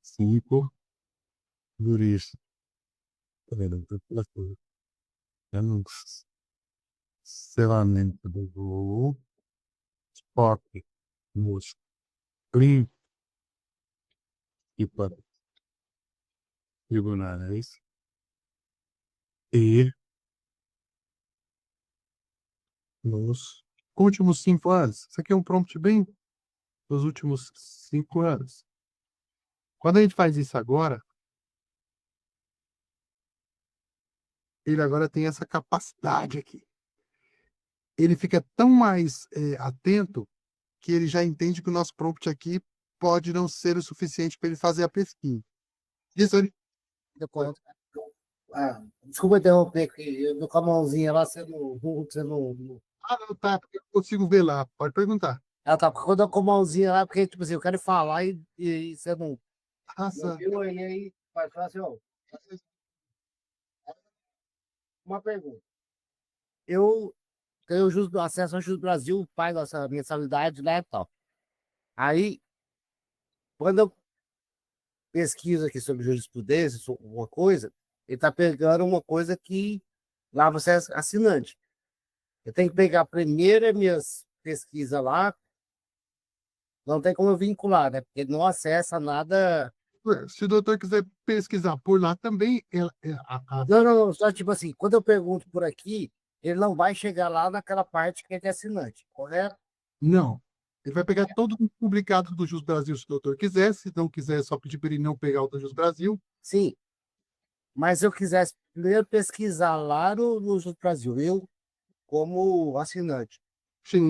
A: 5 juristas. Tá vendo? Cancelamento do voo, estoque, moço, clique e para tribunais e nos últimos 5 anos. Isso aqui é um prompt bem dos últimos 5 anos. Quando a gente faz isso agora, ele agora tem essa capacidade aqui. Ele fica tão mais atento que ele já entende que o nosso prompt aqui pode não ser o suficiente para ele fazer a pesquisa. Isso ele...
D: Deu conta. Desculpa interromper aqui. Eu tô com a mãozinha lá, você não.
A: Ah, não, tá, porque eu consigo ver lá. Pode perguntar.
D: Ela tá quando eu com a mãozinha lá, porque, tipo assim, eu quero falar e você não
A: Raça.
D: viu aí faz assim, ó. Uma pergunta. Eu tenho acesso ao Justo Brasil, pago essa mensalidade, né, e tal. Aí, quando eu pesquiso aqui sobre jurisprudência, sobre uma coisa, ele tá pegando uma coisa que lá você é assinante. Eu tenho que pegar primeiro as minhas pesquisas lá, não tem como eu vincular, né? Porque ele não acessa nada.
A: Se o doutor quiser pesquisar por lá também,
D: Não, só tipo assim, quando eu pergunto por aqui, ele não vai chegar lá naquela parte que é de assinante, correto?
A: não. Ele vai pegar todo o publicado do Jus Brasil, se o doutor quiser. Se não quiser, é só pedir para ele não pegar o do Jus Brasil.
D: Sim, mas se eu quisesse primeiro pesquisar lá no Justo Brasil, eu como assinante.
A: Sim.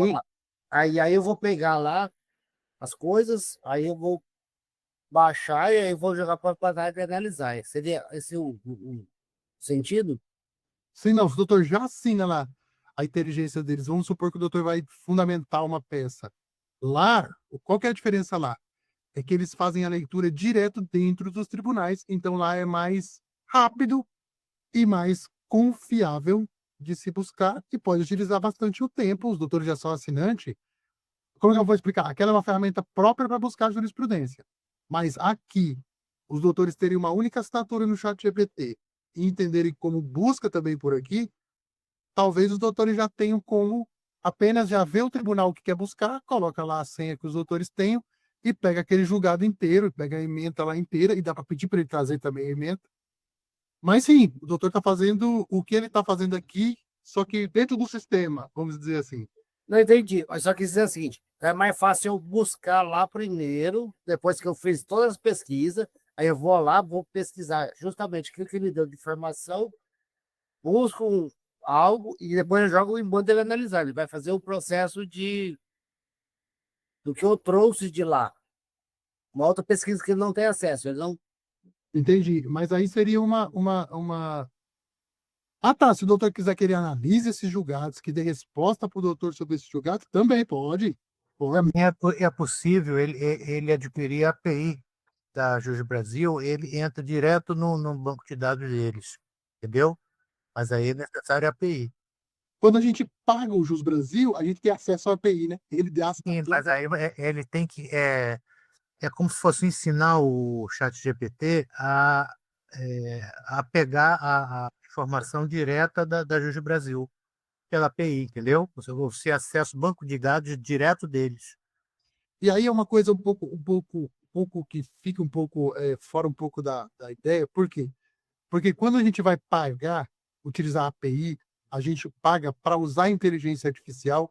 D: Aí eu vou pegar lá as coisas, aí eu vou baixar e aí eu vou jogar para a plataforma e analisar. Seria esse o sentido?
A: Sim, não. Se o doutor já assina lá a inteligência deles, vamos supor que o doutor vai fundamentar uma peça. Lá, qual que é a diferença lá? É que eles fazem a leitura direto dentro dos tribunais, então lá é mais rápido e mais confiável de se buscar e pode utilizar bastante o tempo. Os doutores já são assinantes. Como que eu vou explicar? Aquela é uma ferramenta própria para buscar jurisprudência. Mas aqui, os doutores terem uma única assinatura no ChatGPT e entenderem como busca também por aqui, talvez os doutores já tenham como apenas já ver o tribunal que quer buscar, coloca lá a senha que os doutores tenham e pega aquele julgado inteiro, pega a ementa lá inteira e dá para pedir para ele trazer também a ementa. Mas sim, o doutor está fazendo o que ele está fazendo aqui, só que dentro do sistema, vamos dizer assim.
D: Não entendi. Mas só quis dizer o seguinte: é mais fácil eu buscar lá primeiro, depois que eu fiz todas as pesquisas, aí eu vou lá, vou pesquisar justamente aquilo que ele deu de informação, busco algo e depois eu jogo em banda ele analisar. Ele vai fazer o processo do que eu trouxe de lá. Uma outra pesquisa que ele não tem acesso. Ele não.
A: Entendi. Mas aí seria uma... Ah, tá. Se o doutor quiser que ele analise esses julgados, que dê resposta para o doutor sobre esses julgados, também pode. Pode.
C: É possível ele adquirir a API da Jus Brasil, ele entra direto no banco de dados deles, entendeu? Mas aí é necessário a API.
A: Quando a gente paga o Jus Brasil, a gente tem acesso à API, né? Ele dá
C: Sim, mas aí ele tem que... É como se fosse ensinar o ChatGPT a pegar a informação direta da Jus Brasil pela API, entendeu? Você acessa o banco de dados direto deles.
A: E aí é uma coisa um pouco que fica um pouco fora um pouco da ideia. Por quê? Porque quando a gente vai pagar, utilizar a API, a gente paga para usar a inteligência artificial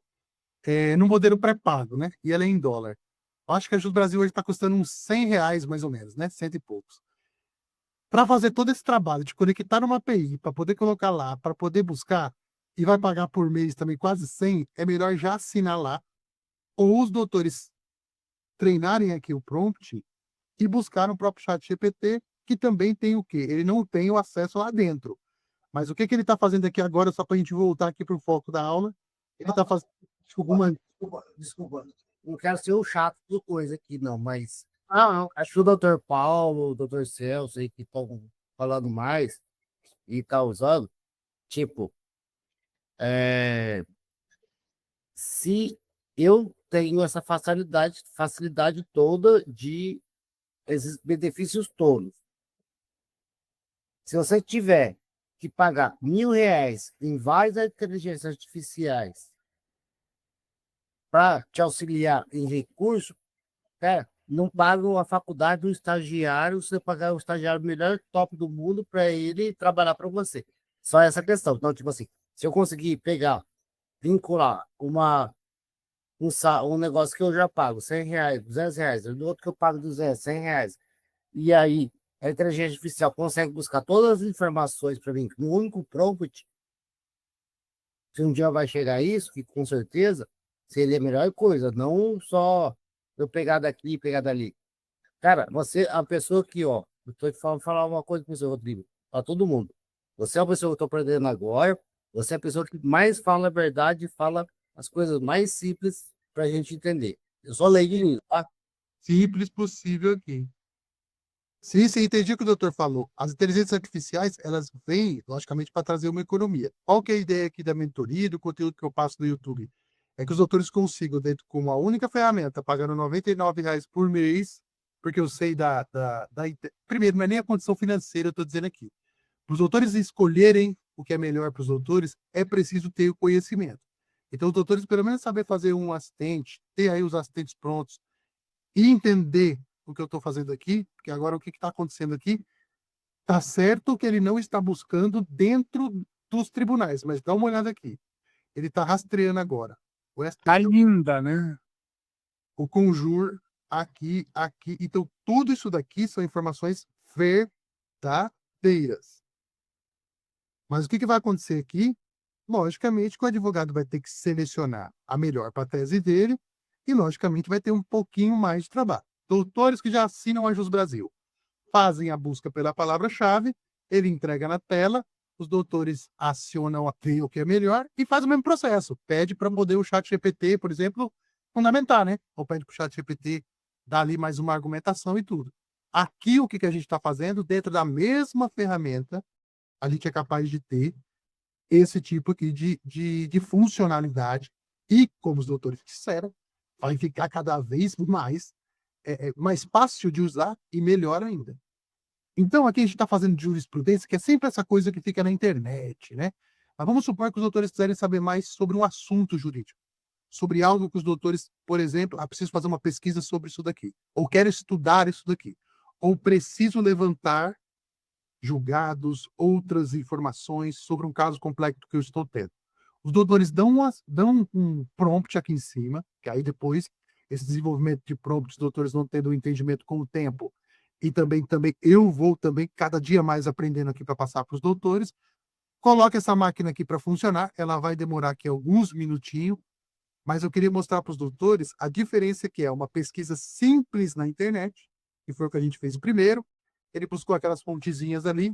A: no modelo pré-pago, né? E ela é em dólar. Eu acho que a Jus Brasil hoje está custando uns R$ 100 mais ou menos, né? Cento e poucos. Para fazer todo esse trabalho de conectar uma API, para poder colocar lá, para poder buscar, e vai pagar por mês também quase 100, é melhor já assinar lá, ou os doutores treinarem aqui o prompt e buscar no próprio chat GPT, que também tem o quê? Ele não tem o acesso lá dentro. Mas o que ele está fazendo aqui agora, só para a gente voltar aqui para o foco da aula, ele está fazendo alguma...
D: Desculpa. Não quero ser o chato do coisa aqui, não, mas. Não. Acho que o doutor Paulo, o doutor Celso aí que estão falando mais e tá usando, tipo, é, se eu tenho essa facilidade toda de esses benefícios todos. Se você tiver que pagar R$ 1.000 em várias inteligências artificiais para te auxiliar em recurso, cara, não paga a faculdade do estagiário, você pagar o estagiário melhor top do mundo para ele trabalhar para você. Só essa questão. Então, tipo assim, se eu conseguir pegar, vincular um negócio que eu já pago R$ 100, R$ 200, do outro que eu pago 200, R$ 100, e aí a inteligência artificial consegue buscar todas as informações para mim no único prompt, se um dia vai chegar a isso, que com certeza seria a melhor coisa, não só eu pegar daqui e pegar dali. Cara, você é a pessoa que, ó, eu tô te falando, falar uma coisa para você, Rodrigo, para todo mundo. Você é a pessoa que eu tô aprendendo agora, você é a pessoa que mais fala a verdade, fala as coisas mais simples para a gente entender. Eu sou leigo nisso, tá?
A: simples possível aqui. Sim, sim, entendi o que o doutor falou. As inteligências artificiais, elas vêm, logicamente, para trazer uma economia. Qual que é a ideia aqui da mentoria, do conteúdo que eu passo no YouTube? É que os doutores consigam, dentro com uma única ferramenta, pagando R$ 99 por mês, porque eu sei Primeiro, não é nem a condição financeira, eu estou dizendo aqui. Para os doutores escolherem o que é melhor para os doutores, é preciso ter o conhecimento. Então, os doutores, pelo menos, saber fazer um assistente, ter aí os assistentes prontos, e entender o que eu estou fazendo aqui, porque agora o que está acontecendo aqui, tá certo que ele não está buscando dentro dos tribunais, mas dá uma olhada aqui. Ele está rastreando agora o
B: Tá
A: STF,
B: linda, né?
A: o Conjur, aqui. Então, tudo isso daqui são informações verdadeiras. Mas o que vai acontecer aqui? Logicamente que o advogado vai ter que selecionar a melhor para a tese dele e, logicamente, vai ter um pouquinho mais de trabalho. Doutores que já assinam a Jus Brasil fazem a busca pela palavra-chave, ele entrega na tela, os doutores acionam o que é melhor e faz o mesmo processo. Pede para poder o chat GPT, por exemplo, fundamentar, né? Ou pede para o chat GPT dar ali mais uma argumentação e tudo. Aqui, o que a gente está fazendo, dentro da mesma ferramenta, a gente é capaz de ter esse tipo aqui de funcionalidade e, como os doutores disseram, vai ficar cada vez mais fácil de usar e melhor ainda. Então, aqui a gente está fazendo jurisprudência, que é sempre essa coisa que fica na internet, né? Mas vamos supor que os doutores quiserem saber mais sobre um assunto jurídico, sobre algo que os doutores, por exemplo, preciso fazer uma pesquisa sobre isso daqui, ou quero estudar isso daqui, ou preciso levantar julgados, outras informações sobre um caso complexo que eu estou tendo. Os doutores dão um prompt aqui em cima, que aí depois, esse desenvolvimento de prompt, os doutores vão tendo um entendimento com o tempo, e também eu vou também cada dia mais aprendendo aqui para passar para os doutores. Coloca essa máquina aqui para funcionar, ela vai demorar aqui alguns minutinhos, mas eu queria mostrar para os doutores a diferença que é uma pesquisa simples na internet, que foi o que a gente fez primeiro, ele buscou aquelas fontezinhas ali,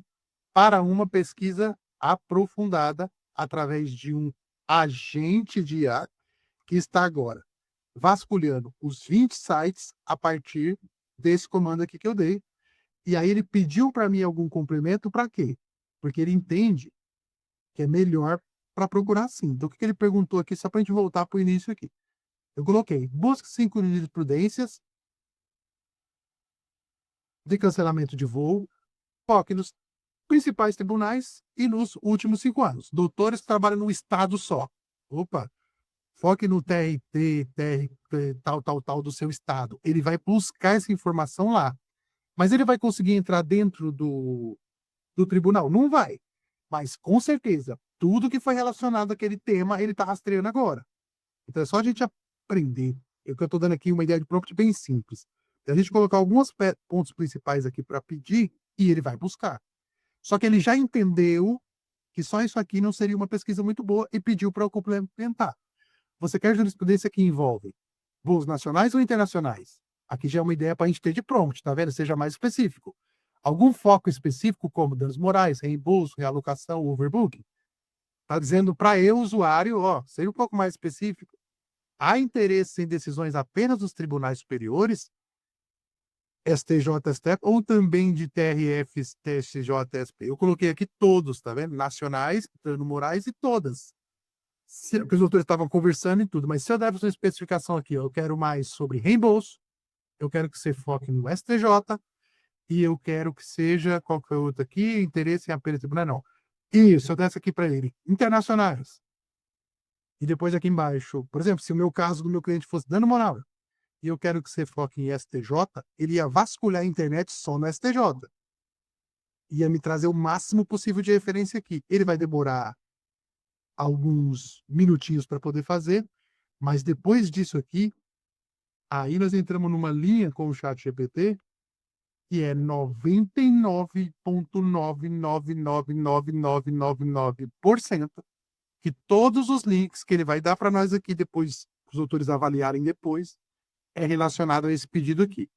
A: para uma pesquisa aprofundada através de um agente de IA que está agora vasculhando os 20 sites a partir desse comando aqui que eu dei. E aí ele pediu para mim algum complemento para quê? Porque ele entende que é melhor para procurar sim. Então, o que ele perguntou aqui, só para a gente voltar para o início aqui. Eu coloquei, busque 5 jurisprudências de cancelamento de voo, foque nos principais tribunais e nos últimos 5 anos. Doutores que trabalham num estado só. Opa, foque no TRT, TRT, tal do seu estado. Ele vai buscar essa informação lá. Mas ele vai conseguir entrar dentro do tribunal? Não vai. Mas, com certeza, tudo que foi relacionado àquele tema, ele está rastreando agora. Então, é só a gente aprender. Eu estou dando aqui uma ideia de prompt bem simples. A gente colocar alguns pontos principais aqui para pedir e ele vai buscar. Só que ele já entendeu que só isso aqui não seria uma pesquisa muito boa e pediu para eu complementar. Você quer jurisprudência que envolve voos nacionais ou internacionais? Aqui já é uma ideia para a gente ter de prompt, tá vendo? Seja mais específico. Algum foco específico, como danos morais, reembolso, realocação, overbooking? Está dizendo para eu, usuário, ó, seja um pouco mais específico. Há interesse em decisões apenas dos tribunais superiores, STJ, STF, ou também de TRF, TSJ, SP? Eu coloquei aqui todos, tá vendo? Nacionais, danos morais e todas. Porque os doutores estavam conversando e tudo, mas se eu der uma especificação aqui, eu quero mais sobre reembolso, eu quero que você foque no STJ, e eu quero que seja, qual que é o outro aqui, interesse em apenas tribunal, não. Isso, eu desse aqui para ele, internacionais. E depois aqui embaixo, por exemplo, se o meu caso do meu cliente fosse dano moral, e eu quero que você foque em STJ, ele ia vasculhar a internet só no STJ. Ia me trazer o máximo possível de referência aqui. Ele vai demorar alguns minutinhos para poder fazer, mas depois disso aqui, aí nós entramos numa linha com o chat GPT que é 99,99999999% que todos os links que ele vai dar para nós aqui depois, os autores avaliarem depois, é relacionado a esse pedido aqui.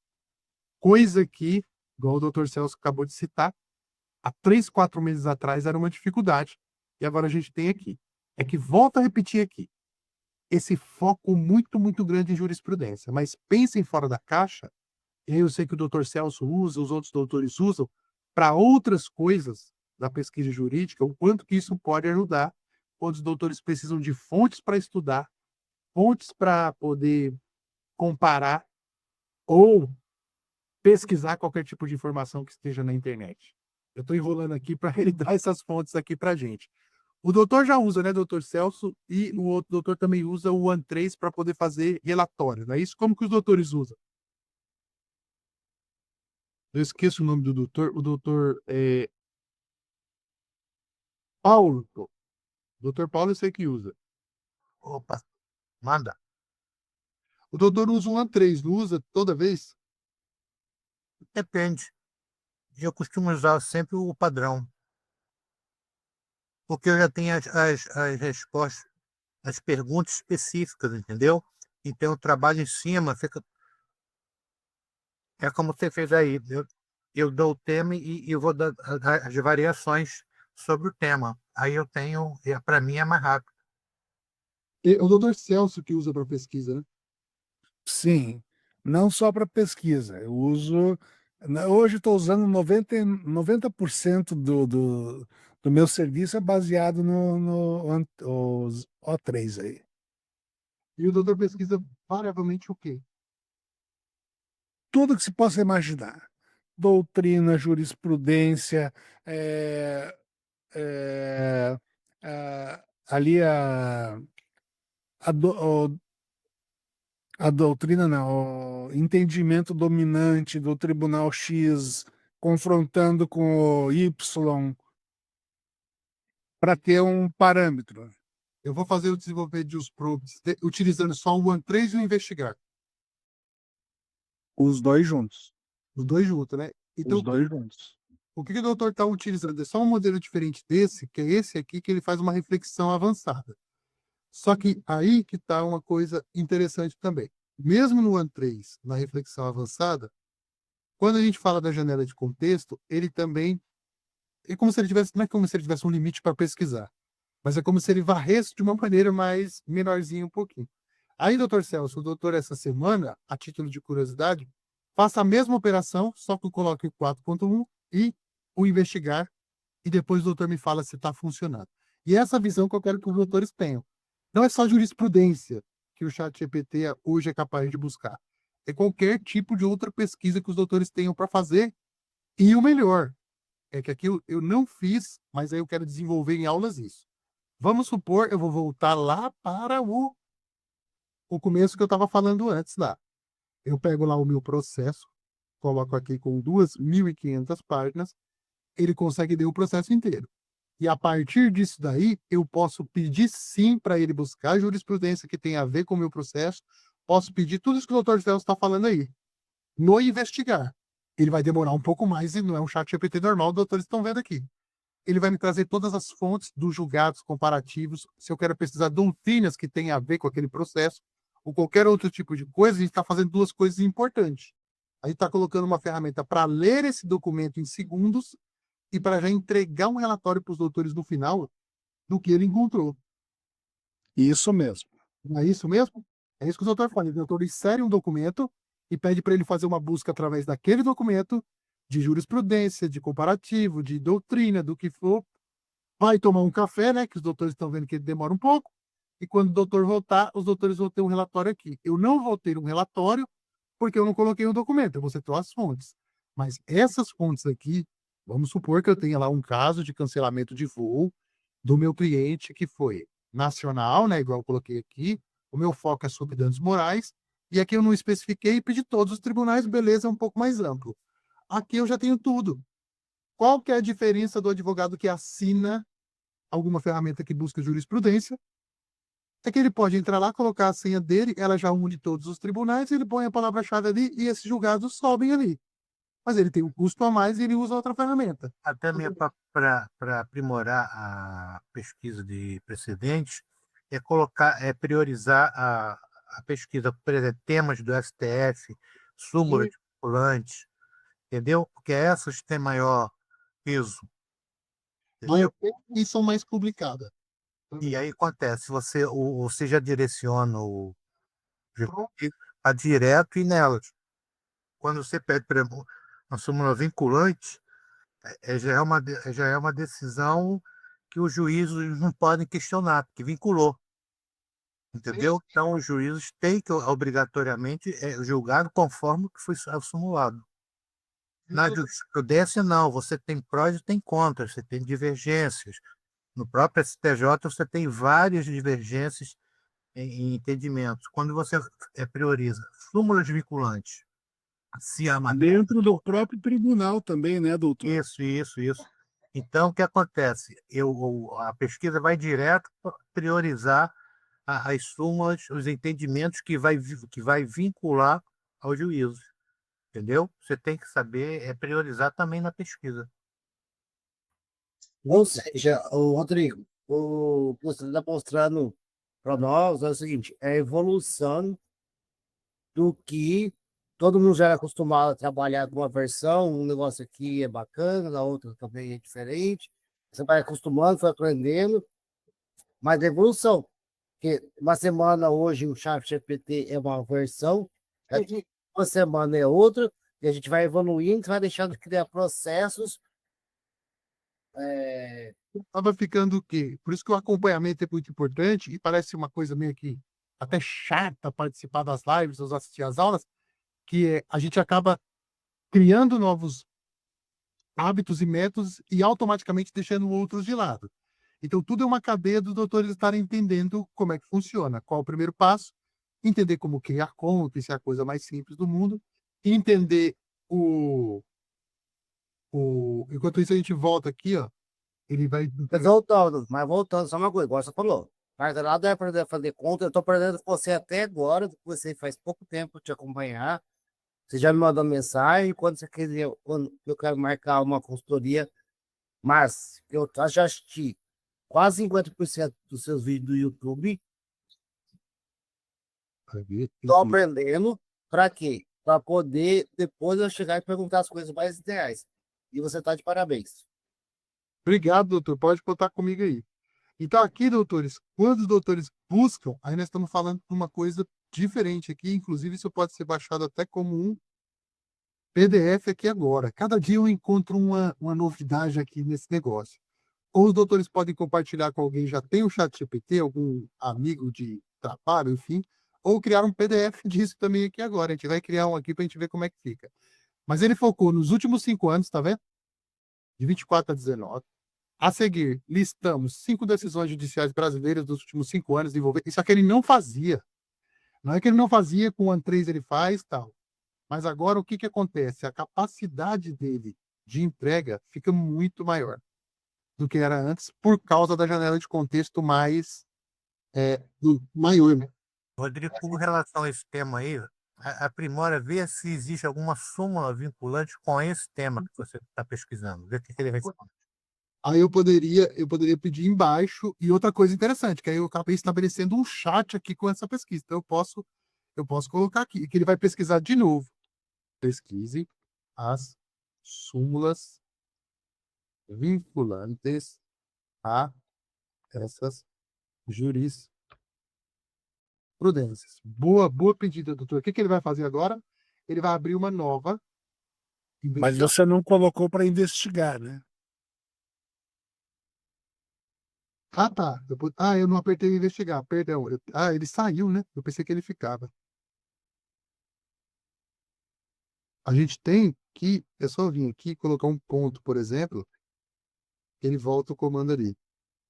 A: Coisa que, igual o Dr. Celso acabou de citar, há 3, 4 meses atrás era uma dificuldade. E agora a gente tem aqui. É que volta a repetir aqui. Esse foco muito, muito grande em jurisprudência. Mas pensem fora da caixa. E aí eu sei que o Dr. Celso usa, os outros doutores usam, para outras coisas da pesquisa jurídica, o quanto que isso pode ajudar quando os doutores precisam de fontes para estudar, fontes para poder comparar ou pesquisar qualquer tipo de informação que esteja na internet. Eu estou enrolando aqui para ele dar essas fontes aqui para a gente. O doutor já usa, né, doutor Celso? E o outro doutor também usa o OneTrace para poder fazer relatório, não é isso? Como que os doutores usam? Eu esqueço o nome do doutor. O doutor Paulo. O doutor Paulo eu sei que usa.
C: Opa, manda.
A: O doutor usa o OneTrace, não usa toda vez?
C: Depende. Eu costumo usar sempre o padrão, porque eu já tenho as respostas, as perguntas específicas, entendeu? Então eu trabalho em cima, fica. É como você fez aí. Eu dou o tema e eu vou dar as variações sobre o tema. Aí eu tenho, para mim é mais rápido.
A: É o doutor Celso que usa para pesquisa, né?
B: Sim, não só para pesquisa. Eu uso. Hoje estou usando 90% do meu serviço é baseado no os O3 aí.
A: E o doutor pesquisa variavelmente o quê?
B: Tudo que se possa imaginar. Doutrina, jurisprudência, é, é, ali a, do- a doutrina, não, o entendimento dominante do Tribunal X confrontando com o Y para ter um parâmetro.
A: eu vou fazer o desenvolvimento de os prompts utilizando só o OneTrace e o investigar.
B: Os dois juntos.
A: Os dois juntos, né? Então,
B: Os dois juntos.
A: o que o doutor está utilizando? É só um modelo diferente desse, que é esse aqui, que ele faz uma reflexão avançada. Só que aí que está uma coisa interessante também. Mesmo no OneTrace, na reflexão avançada, quando a gente fala da janela de contexto, ele também é como se ele tivesse, não é como se ele tivesse um limite para pesquisar, mas é como se ele varresse de uma maneira mais menorzinha um pouquinho. Aí, doutor Celso, o doutor essa semana, a título de curiosidade, faça a mesma operação, só que eu coloque o 4.1 e o investigar, e depois o doutor me fala se está funcionando. E essa visão que eu quero que os doutores tenham. Não é só jurisprudência que o ChatGPT hoje é capaz de buscar. É qualquer tipo de outra pesquisa que os doutores tenham para fazer. E o melhor é que aqui eu não fiz, mas aí eu quero desenvolver em aulas isso. Vamos supor, eu vou voltar lá para o começo que eu estava falando antes lá. Eu pego lá o meu processo, coloco aqui com 2.500 páginas, ele consegue ler o processo inteiro. E a partir disso daí, eu posso pedir sim para ele buscar a jurisprudência que tem a ver com o meu processo, posso pedir tudo isso que o doutor Celso está falando aí, no investigar. Ele vai demorar um pouco mais e não é um chat GPT normal, os doutores estão vendo aqui. Ele vai me trazer todas as fontes dos julgados comparativos, se eu quero pesquisar doutrinas que têm a ver com aquele processo, ou qualquer outro tipo de coisa, a gente está fazendo duas coisas importantes. A gente está colocando uma ferramenta para ler esse documento em segundos e para já entregar um relatório para os doutores no final do que ele encontrou.
B: Isso mesmo.
A: Não é isso mesmo? É isso que o doutor fala. O doutor insere um documento e pede para ele fazer uma busca através daquele documento de jurisprudência, de comparativo, de doutrina, do que for. Vai tomar um café, né? Que os doutores estão vendo que ele demora um pouco. E quando o doutor voltar, os doutores vão ter um relatório aqui. Eu não vou ter um relatório porque eu não coloquei o documento, eu vou citar as fontes. Mas essas fontes aqui, vamos supor que eu tenha lá um caso de cancelamento de voo do meu cliente que foi nacional, né? Igual eu coloquei aqui. O meu foco é sobre danos morais. E aqui eu não especifiquei e pedi todos os tribunais, beleza, é um pouco mais amplo. Aqui eu já tenho tudo. Qual que é a diferença do advogado que assina alguma ferramenta que busca jurisprudência? É que ele pode entrar lá, colocar a senha dele, ela já une todos os tribunais, ele põe a palavra-chave ali e esses julgados sobem ali. Mas ele tem um custo a mais e ele usa outra ferramenta.
C: Até mesmo para aprimorar a pesquisa de precedentes, é priorizar a pesquisa, por exemplo, temas do STF, súmula de vinculantes, entendeu? Porque essas têm maior peso, entendeu?
A: E são mais publicadas.
C: E aí acontece, você já direciona a direto e nelas. Quando você pede, por exemplo, uma súmula vinculante, já é uma decisão que os juízes não podem questionar, porque vinculou. Entendeu? Então, os juízes têm que, obrigatoriamente, julgar conforme o que foi simulado. Na jurisprudência, não. Você tem prós e tem contras, você tem divergências. No próprio STJ, você tem várias divergências em entendimentos. Quando você prioriza súmulas vinculantes, se a matéria...
B: Dentro do próprio tribunal também, né, doutor?
C: Isso. Então, o que acontece? A pesquisa vai direto para priorizar as súmulas, os entendimentos que vai vincular ao juízo. Entendeu? Você tem que saber priorizar também na pesquisa.
D: Ou seja, o Rodrigo, o que você está mostrando para nós é o seguinte, é a evolução do que todo mundo já era acostumado a trabalhar com uma versão, um negócio aqui é bacana, na outra também é diferente. Você vai acostumando, foi aprendendo, mas a evolução, porque uma semana hoje o ChatGPT é uma versão, daqui uma semana é outra, e a gente vai evoluindo, vai deixando de criar processos.
A: Estava ficando o quê? Por isso que o acompanhamento é muito importante e parece uma coisa meio que até chata participar das lives ou assistir às aulas, que a gente acaba criando novos hábitos e métodos e automaticamente deixando outros de lado. Então, tudo é uma cadeia dos doutores estarem entendendo como é que funciona. Qual é o primeiro passo? Entender como criar conta, isso é a coisa mais simples do mundo. Entender Enquanto isso, a gente volta aqui, ó. Ele vai...
D: Mas voltando, só uma coisa, igual você falou. Mas nada é para fazer conta. Eu tô aprendendo com você até agora, você faz pouco tempo te acompanhar. Você já me mandou mensagem quando você quiser, quando eu quero marcar uma consultoria, mas eu já assisti quase 50% dos seus vídeos do YouTube. Tô aprendendo para quê? Para poder depois eu chegar e perguntar as coisas mais ideais. E você tá de parabéns.
A: Obrigado, doutor. Pode contar comigo aí. Então, aqui, doutores, quando os doutores buscam, aí nós estamos falando de uma coisa diferente aqui. Inclusive, isso pode ser baixado até como um PDF aqui agora. Cada dia eu encontro uma novidade aqui nesse negócio. Ou os doutores podem compartilhar com alguém que já tem o ChatGPT, algum amigo de trabalho, enfim, ou criar um PDF disso também aqui agora. A gente vai criar um aqui para a gente ver como é que fica. Mas ele focou nos últimos 5 anos, tá vendo? De 24 a 19. A seguir, listamos 5 decisões judiciais brasileiras dos últimos 5 anos envolvendo. Isso aqui ele não fazia. Não é que ele não fazia, com o AN3 ele faz, tal. Mas agora o que acontece? A capacidade dele de entrega fica muito maior do que era antes, por causa da janela de contexto mais maior, né?
C: Rodrigo, com relação a esse tema aí, aprimora, vê se existe alguma súmula vinculante com esse tema que você está pesquisando. Vê o que ele responde.
A: Aí eu poderia pedir embaixo, e outra coisa interessante, que aí eu acabei estabelecendo um chat aqui com essa pesquisa. Então eu posso colocar aqui, que ele vai pesquisar de novo. Pesquise as súmulas vinculantes a essas jurisprudências. Boa pedida, doutor. O que ele vai fazer agora? Ele vai abrir uma nova
B: Mas
A: investigação.
B: você não colocou para investigar, né?
A: Ah, tá. Eu não apertei investigar, perdão. Ele saiu, né? Eu pensei que ele ficava. A gente tem que, é só vir aqui e colocar um ponto, por exemplo, ele volta o comando ali.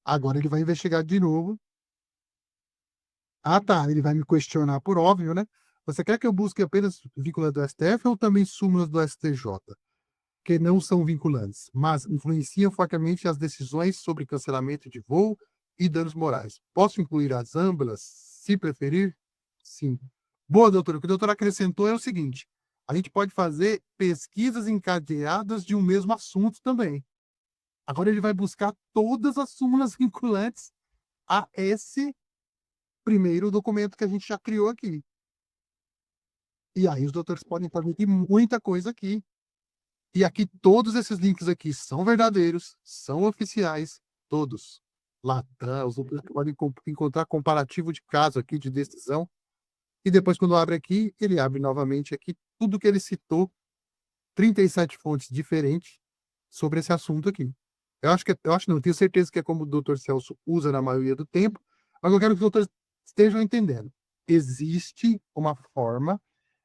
A: Agora ele vai investigar de novo. Ah, tá. Ele vai me questionar por óbvio, né? Você quer que eu busque apenas vinculantes do STF ou também súmulas do STJ? Que não são vinculantes, mas influenciam fortemente as decisões sobre cancelamento de voo e danos morais. Posso incluir as ambas, se preferir? Sim. Boa, doutora. O que o doutor acrescentou é o seguinte: a gente pode fazer pesquisas encadeadas de um mesmo assunto também. Agora ele vai buscar todas as súmulas vinculantes a esse primeiro documento que a gente já criou aqui. E aí os doutores podem permitir muita coisa aqui. E aqui todos esses links aqui são verdadeiros, são oficiais, todos. Latam, os doutores podem encontrar comparativo de caso aqui, de decisão. E depois, quando abre aqui, ele abre novamente aqui tudo que ele citou, 37 fontes diferentes sobre esse assunto aqui. Eu acho não, eu tenho certeza que é como o doutor Celso usa na maioria do tempo, mas eu quero que os doutores estejam entendendo. Existe uma forma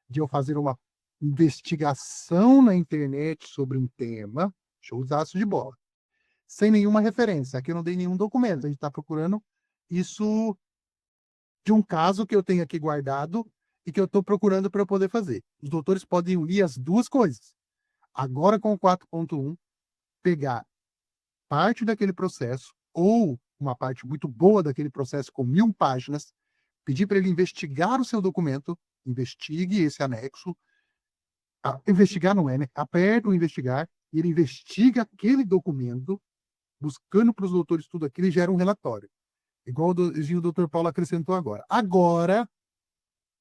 A: de eu fazer uma investigação na internet sobre um tema, deixa eu usar aço de bola, sem nenhuma referência. Aqui eu não dei nenhum documento, a gente está procurando isso de um caso que eu tenho aqui guardado e que eu estou procurando para eu poder fazer. Os doutores podem unir as duas coisas. Agora, com o 4.1, pegar parte daquele processo, ou uma parte muito boa daquele processo com 1000 páginas, pedir para ele investigar o seu documento, investigue esse anexo. Investigar não é, né? Aperta o investigar e ele investiga aquele documento, buscando para os doutores tudo aquilo e gera um relatório. Igual o doutor Paulo acrescentou agora. Agora,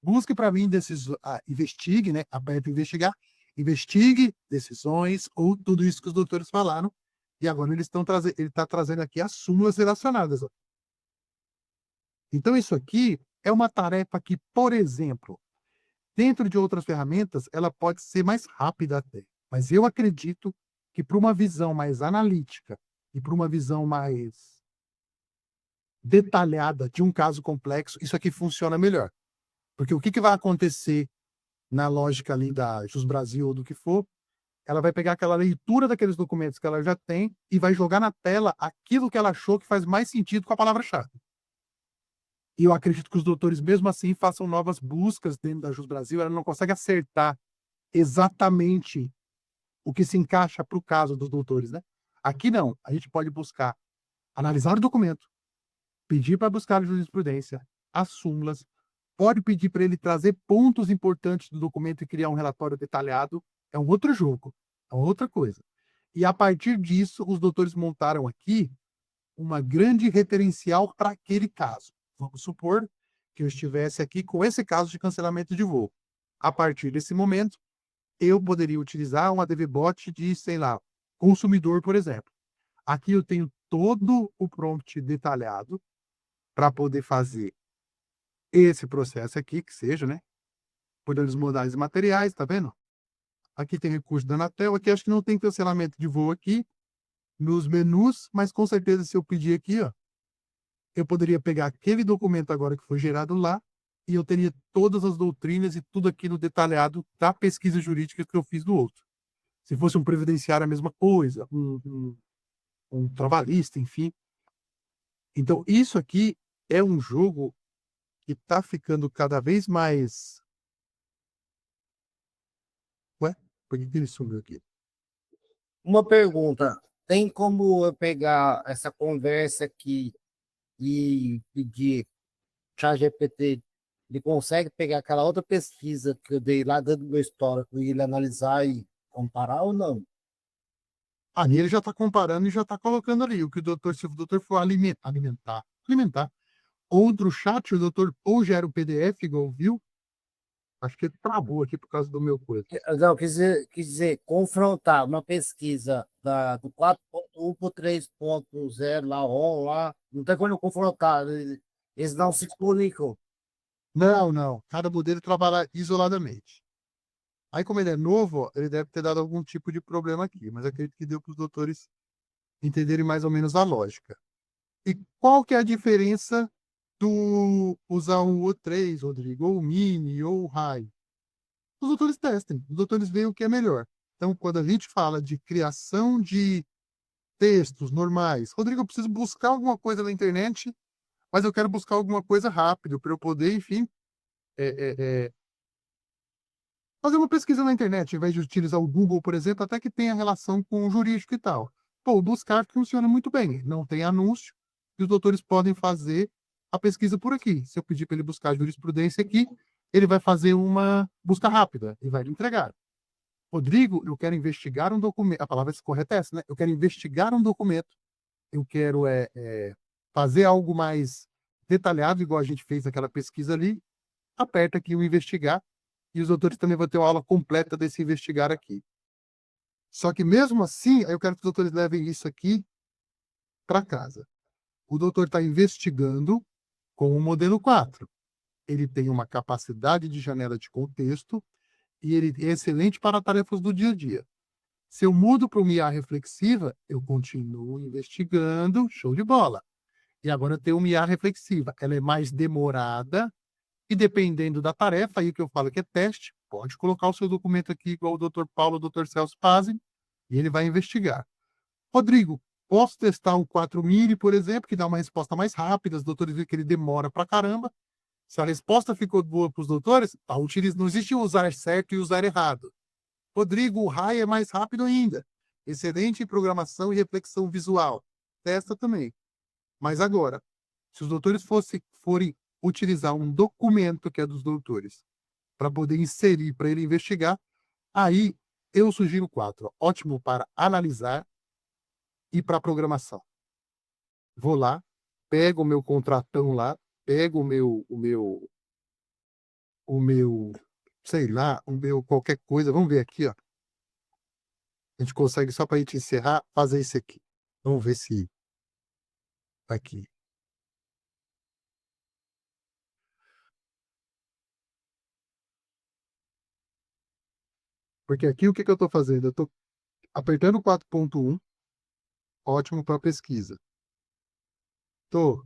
A: busque para mim decisões, investigue, né? Aperta investigar, investigue decisões ou tudo isso que os doutores falaram. E agora ele está trazendo aqui as súmulas relacionadas. Ó. Então, isso aqui é uma tarefa que, por exemplo, dentro de outras ferramentas, ela pode ser mais rápida até. Mas eu acredito que para uma visão mais analítica e para uma visão mais detalhada de um caso complexo, isso aqui funciona melhor. Porque o que vai acontecer na lógica ali da Jus Brasil ou do que for, ela vai pegar aquela leitura daqueles documentos que ela já tem e vai jogar na tela aquilo que ela achou que faz mais sentido com a palavra-chave. E eu acredito que os doutores, mesmo assim, façam novas buscas dentro da Jus Brasil, ela não consegue acertar exatamente o que se encaixa para o caso dos doutores, né? Aqui não, a gente pode buscar, analisar o documento, pedir para buscar a jurisprudência, as súmulas, pode pedir para ele trazer pontos importantes do documento e criar um relatório detalhado, é um outro jogo, é outra coisa. E a partir disso, os doutores montaram aqui uma grande referencial para aquele caso. Vamos supor que eu estivesse aqui com esse caso de cancelamento de voo. A partir desse momento, eu poderia utilizar um ADVBot de, sei lá, consumidor, por exemplo. Aqui eu tenho todo o prompt detalhado para poder fazer esse processo aqui, que seja, né? Por danos modais e materiais, tá vendo? Aqui tem recurso da Anatel, aqui acho que não tem cancelamento de voo aqui nos menus, mas com certeza se eu pedir aqui, ó, eu poderia pegar aquele documento agora que foi gerado lá e eu teria todas as doutrinas e tudo aquilo detalhado da pesquisa jurídica que eu fiz do outro. Se fosse um previdenciário, a mesma coisa, um trabalhista, enfim. Então, isso aqui é um jogo que está ficando cada vez mais. Ué? Por que ele sumiu aqui?
D: Uma pergunta: tem como eu pegar essa conversa aqui e pedir ChatGPT? Ele consegue pegar aquela outra pesquisa que eu dei lá dentro do meu histórico e ele analisar e comparar ou não?
A: Ali ele já está comparando e já está colocando ali o que o doutor, se o doutor for alimentar outro chat, o doutor ou gera o PDF, igual viu, acho que ele travou aqui por causa do meu coisa.
D: Não, quis dizer confrontar uma pesquisa do 4.1 para o 3.0 lá, on, lá, não tem como eu confrontar, eles não se comunicam.
A: Não, não. Cada modelo trabalha isoladamente. Aí, como ele é novo, ó, ele deve ter dado algum tipo de problema aqui, mas acredito que deu para os doutores entenderem mais ou menos a lógica. E qual que é a diferença do usar um O3, Rodrigo, ou o Mini, ou o High? Os doutores testem, os doutores veem o que é melhor. Então, quando a gente fala de criação de textos normais, Rodrigo, eu preciso buscar alguma coisa na internet, mas eu quero buscar alguma coisa rápido para eu poder, enfim, fazer uma pesquisa na internet, ao invés de utilizar o Google, por exemplo, até que tenha relação com o jurídico e tal. Pô, o Buscar funciona muito bem, não tem anúncio, e os doutores podem fazer a pesquisa por aqui. Se eu pedir para ele buscar jurisprudência aqui, ele vai fazer uma busca rápida e vai me entregar. Rodrigo, eu quero investigar um documento. A palavra correta é essa, né? Eu quero investigar um documento. Eu quero fazer algo mais detalhado, igual a gente fez naquela pesquisa ali. Aperta aqui o investigar e os doutores também vão ter uma aula completa desse investigar aqui. Só que mesmo assim, eu quero que os doutores levem isso aqui para casa. O doutor está investigando com o modelo 4. Ele tem uma capacidade de janela de contexto e ele é excelente para tarefas do dia a dia. Se eu mudo para uma IA reflexiva, eu continuo investigando, show de bola. E agora eu tenho uma IA reflexiva. Ela é mais demorada e dependendo da tarefa, aí que eu falo que é teste, pode colocar o seu documento aqui, igual o Dr. Paulo, o Dr. Celso fazem, e ele vai investigar. Rodrigo, posso testar o 4 mini, por exemplo, que dá uma resposta mais rápida, os doutores veem que ele demora pra caramba. Se a resposta ficou boa para os doutores, não existe usar certo e usar errado. Rodrigo, o RAI é mais rápido ainda. Excelente em programação e reflexão visual. Testa também. Mas agora, se os doutores forem utilizar um documento que é dos doutores para poder inserir, para ele investigar, aí eu sugiro 4. Ótimo para analisar e para programação. Vou lá, pego o meu contratão lá, pego sei lá, o meu qualquer coisa. Vamos ver aqui, ó. A gente consegue, só para a gente encerrar, fazer isso aqui. Vamos ver se aqui. Porque aqui o que eu estou fazendo? Eu estou apertando o 4.1, ótimo para pesquisa. Estou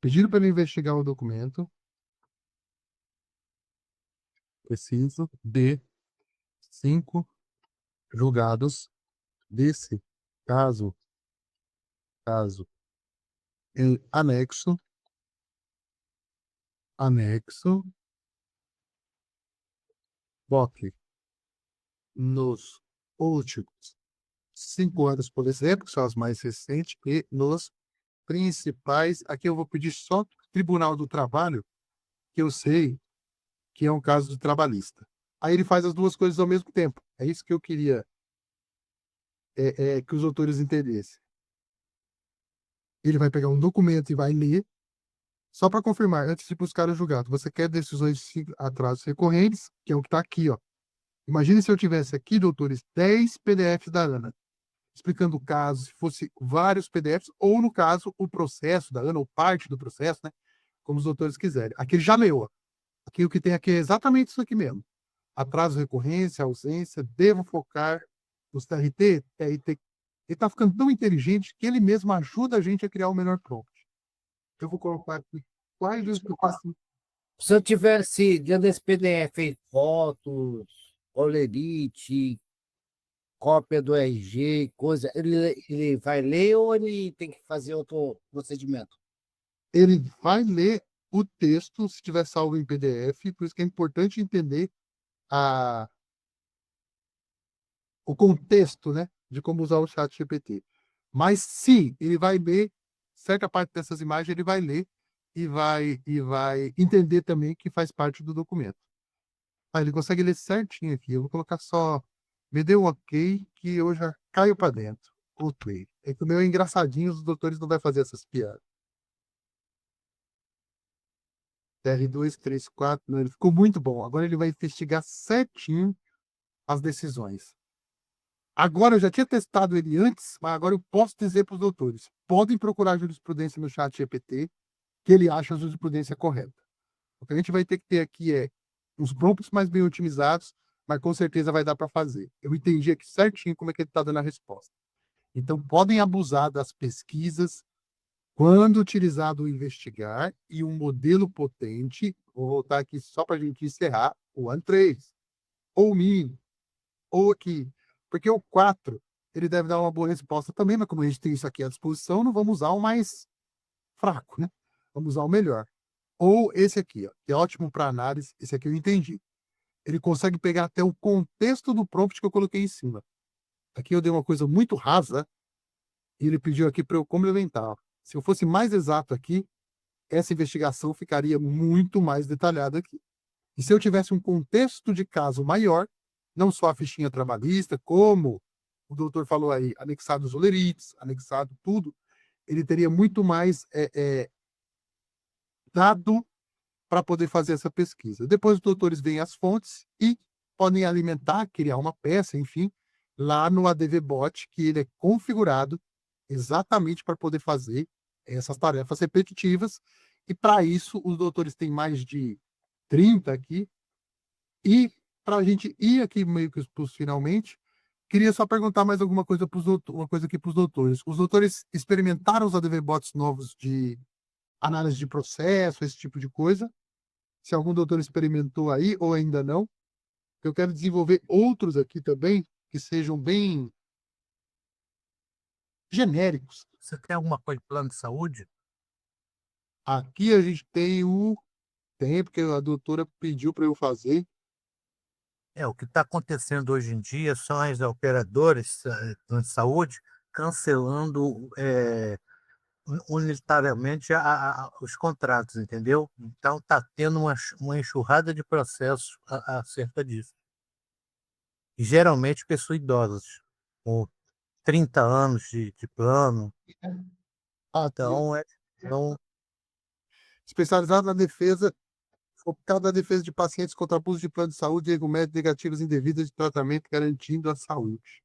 A: pedindo para ele investigar o documento. Preciso de 5 julgados desse caso em anexo, BOC nos últimos 5 anos, por exemplo, que são as mais recentes, e nos principais, aqui eu vou pedir só Tribunal do Trabalho, que eu sei que é um caso de trabalhista. Aí ele faz as duas coisas ao mesmo tempo. É isso que eu queria que os autores entendessem. Ele vai pegar um documento e vai ler, só para confirmar, antes de buscar o julgado. Você quer decisões de atrasos recorrentes, que é o que está aqui, ó. Imagine se eu tivesse aqui, doutores, 10 PDFs da Ana, explicando o caso, se fosse vários PDFs, ou, no caso, o processo da Ana, ou parte do processo, né? Como os doutores quiserem. Aqui ele já leu, ó. Aqui o que tem aqui é exatamente isso aqui mesmo. Atraso, recorrência, ausência, devo focar nos TRT, TRT. Ele está ficando tão inteligente que ele mesmo ajuda a gente a criar o melhor prompt. Eu vou colocar aqui quais dos que eu faço.
D: Se eu tivesse dentro desse PDF aí, fotos, olerite, cópia do RG, coisa, ele vai ler ou ele tem que fazer outro procedimento?
A: Ele vai ler o texto, se tiver salvo em PDF, por isso que é importante entender o contexto, né, de como usar o chat GPT. Mas sim, ele vai ler certa parte dessas imagens, ele vai ler e vai entender também que faz parte do documento. Ah, ele consegue ler certinho aqui. Eu vou colocar só, me dê um ok, que eu já caio para dentro. Outro. É que o meu é engraçadinho, os doutores não vai fazer essas piadas. TR2, 3, 4, não, ele ficou muito bom. Agora ele vai investigar certinho as decisões. Agora, eu já tinha testado ele antes, mas agora eu posso dizer para os doutores: podem procurar jurisprudência no chat GPT, que ele acha a jurisprudência correta. O que a gente vai ter que ter aqui é uns prompts mais bem otimizados, mas com certeza vai dar para fazer. Eu entendi aqui certinho como é que ele está dando a resposta. Então, podem abusar das pesquisas quando utilizado o investigar e um modelo potente. Vou voltar aqui só para a gente encerrar: o AN3, ou o mínimo, ou aqui. Porque o 4, ele deve dar uma boa resposta também, mas como a gente tem isso aqui à disposição, não vamos usar o mais fraco, né? Vamos usar o melhor. Ou esse aqui, ó, que é ótimo para análise. Esse aqui eu entendi. Ele consegue pegar até o contexto do prompt que eu coloquei em cima. Aqui eu dei uma coisa muito rasa e ele pediu aqui para eu complementar. Se eu fosse mais exato aqui, essa investigação ficaria muito mais detalhada aqui. E se eu tivesse um contexto de caso maior, não só a fichinha trabalhista, como o doutor falou aí, anexado os olerites, anexado tudo, ele teria muito mais dado para poder fazer essa pesquisa. Depois os doutores veem as fontes e podem alimentar, criar uma peça, enfim, lá no ADVBot, que ele é configurado exatamente para poder fazer essas tarefas repetitivas. E para isso, os doutores têm mais de 30 aqui. E para a gente ir aqui meio que para os finalmente, queria só perguntar mais alguma coisa para os doutores, uma coisa aqui para os doutores. Os doutores experimentaram os ADVBots novos de análise de processo, esse tipo de coisa? Se algum doutor experimentou aí ou ainda não, eu quero desenvolver outros aqui também que sejam bem genéricos.
C: Você tem alguma coisa de plano de saúde?
A: Aqui a gente tem porque a doutora pediu para eu fazer.
C: O que está acontecendo hoje em dia são as operadoras de saúde cancelando unitariamente os contratos, entendeu? Então está tendo uma enxurrada de processos acerca disso. E geralmente pessoas idosas, com 30 anos de plano.
A: Aqui,
C: Então,
A: especializado na defesa, focado na defesa de pacientes contra abuso de plano de saúde e erro médico negativos indevidos de tratamento, garantindo a saúde.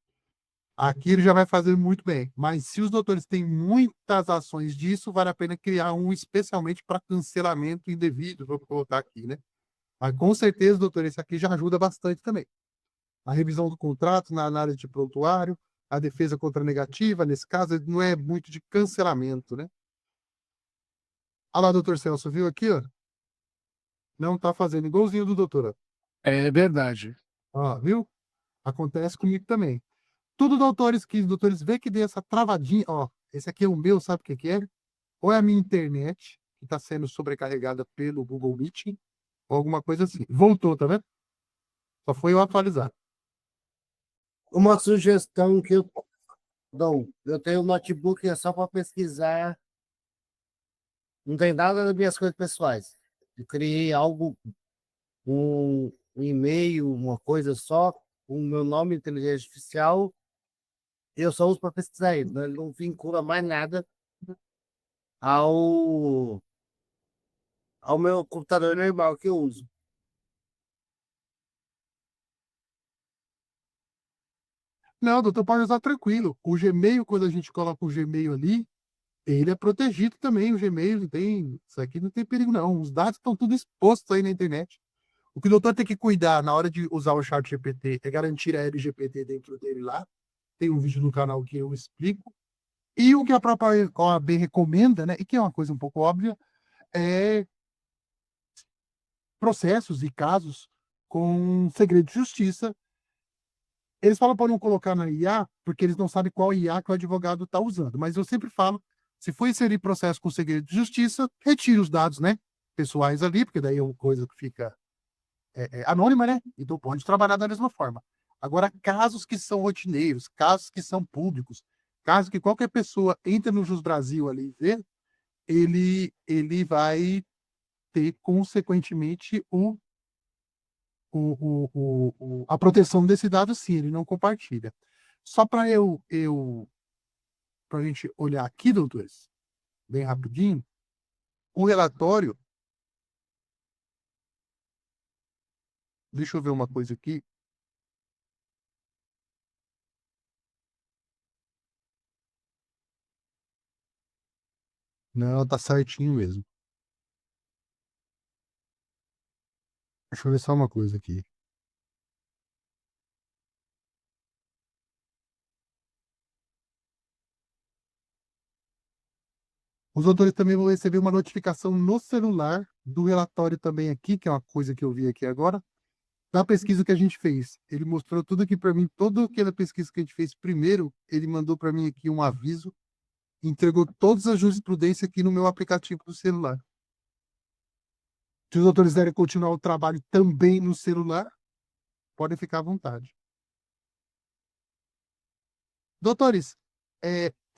A: Aqui ele já vai fazer muito bem. Mas se os doutores têm muitas ações disso, vale a pena criar um especialmente para cancelamento indevido, vou colocar aqui, né? Mas com certeza, doutor, esse aqui já ajuda bastante também. A revisão do contrato na análise de prontuário, a defesa contra a negativa, nesse caso, não é muito de cancelamento, né? Olha lá, doutor Celso, viu aqui, ó? Não tá fazendo igualzinho do doutor, ó.
B: É verdade.
A: Ó, viu? Acontece comigo também. Tudo doutores que os doutores vê que dê essa travadinha, ó. Esse aqui é o meu, sabe o que que é? Ou é a minha internet, que está sendo sobrecarregada pelo Google Meeting, ou alguma coisa assim. Voltou, tá vendo? Só foi eu atualizar.
D: Uma sugestão que eu Não, eu tenho um notebook que é só para pesquisar, não tem nada das minhas coisas pessoais. Eu criei algo, um e-mail, uma coisa só, com o meu nome, inteligência artificial, e eu só uso para pesquisar ele, né? Ele não vincula mais nada ao, ao meu computador normal que eu uso.
A: Não, doutor, pode usar tranquilo. O Gmail, quando a gente coloca o Gmail ali, ele é protegido também. O Gmail não tem. Isso aqui não tem perigo, não. Os dados estão tudo expostos aí na internet. O que o doutor tem que cuidar na hora de usar o chat GPT é garantir a LGPD dentro dele lá. Tem um vídeo no canal que eu explico. E o que a própria OAB recomenda, né? E que é uma coisa um pouco óbvia, é processos e casos com segredo de justiça. Eles falam para não colocar na IA, porque eles não sabem qual IA que o advogado está usando. Mas eu sempre falo, se for inserir processo com segredo de justiça, retire os dados, né, pessoais ali, porque daí é uma coisa que fica anônima, né? Então pode trabalhar da mesma forma. Agora, casos que são rotineiros, casos que são públicos, casos que qualquer pessoa entra no Jus Brasil ali e vê, ele vai ter, consequentemente, a proteção desse dado, sim, ele não compartilha. Só para para a gente olhar aqui, doutores, bem rapidinho, o relatório, deixa eu ver uma coisa aqui. Não, tá certinho mesmo. Deixa eu ver só uma coisa aqui. Os autores também vão receber uma notificação no celular do relatório também aqui, que é uma coisa que eu vi aqui agora, da pesquisa que a gente fez. Ele mostrou tudo aqui para mim, toda aquela pesquisa que a gente fez primeiro, ele mandou para mim aqui um aviso, entregou todas as jurisprudências aqui no meu aplicativo do celular. Se os autores quiserem continuar o trabalho também no celular, podem ficar à vontade. Doutores,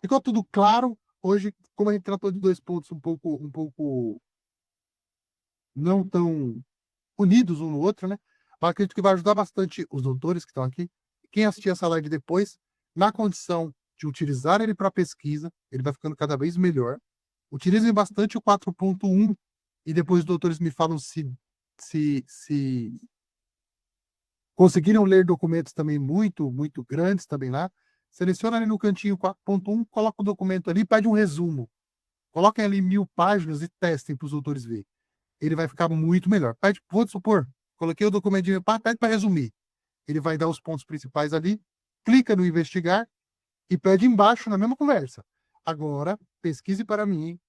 A: ficou tudo claro? Hoje, como a gente tratou de dois pontos um pouco não tão unidos um no outro, né? Eu acredito que vai ajudar bastante os doutores que estão aqui. Quem assistir essa live depois, na condição de utilizar ele para pesquisa, ele vai ficando cada vez melhor. Utilizem bastante o 4.1 e depois os doutores me falam se conseguiram ler documentos também muito grandes também lá. Seleciona ali no cantinho 4.1, coloca o documento ali, pede um resumo. Coloquem ali 1000 páginas e testem para os autores verem. Ele vai ficar muito melhor. Pede, vou supor, coloquei o documento de pede para resumir. Ele vai dar os pontos principais ali, clica no investigar e pede embaixo na mesma conversa. Agora, pesquise para mim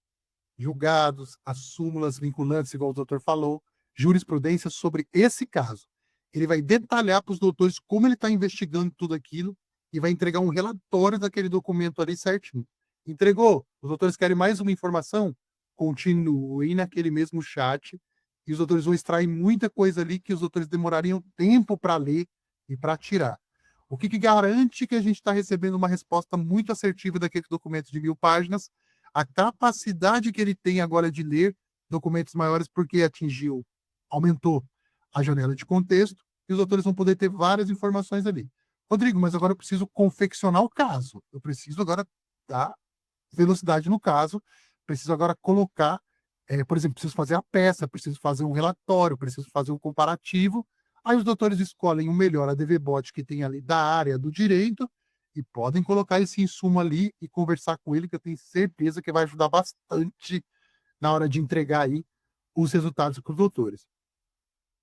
A: julgados, as súmulas vinculantes, igual o doutor falou, jurisprudência sobre esse caso. Ele vai detalhar para os doutores como ele está investigando tudo aquilo e vai entregar um relatório daquele documento ali certinho. Entregou? Os doutores querem mais uma informação? Continue naquele mesmo chat e os doutores vão extrair muita coisa ali que os doutores demorariam tempo para ler e para tirar. O que garante que a gente está recebendo uma resposta muito assertiva daquele documento de 1000 páginas, a capacidade que ele tem agora de ler documentos maiores porque aumentou a janela de contexto e os autores vão poder ter várias informações ali. Rodrigo, mas agora eu preciso confeccionar o caso. Eu preciso agora dar velocidade no caso, preciso agora colocar, por exemplo, preciso fazer a peça, preciso fazer um relatório, preciso fazer um comparativo. Aí os doutores escolhem o melhor ADVBot que tem ali da área do direito e podem colocar esse insumo ali e conversar com ele, que eu tenho certeza que vai ajudar bastante na hora de entregar aí os resultados para os doutores.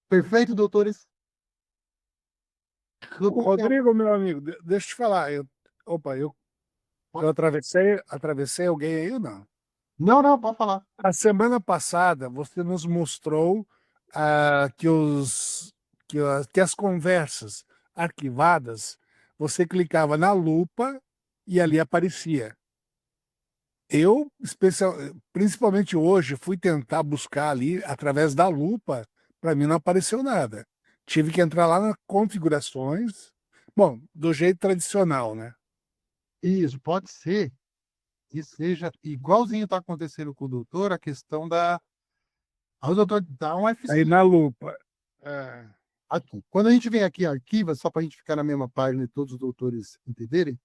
A: Perfeito, doutores?
B: Rodrigo, meu amigo, deixa eu te falar. Eu atravessei alguém aí ou não?
A: Não, pode falar.
B: A semana passada você nos mostrou que as conversas arquivadas, você clicava na lupa e ali aparecia. Eu, principalmente hoje, fui tentar buscar ali através da lupa, para mim não apareceu nada. Tive que entrar lá nas configurações, bom, do jeito tradicional, né?
A: Isso, pode ser que seja igualzinho está acontecendo com o doutor, a questão da. Aí o doutor dá um
B: Aí
A: F5
B: na lupa. É.
A: aqui. Quando a gente vem aqui em arquiva, só para a gente ficar na mesma página e todos os doutores entenderem,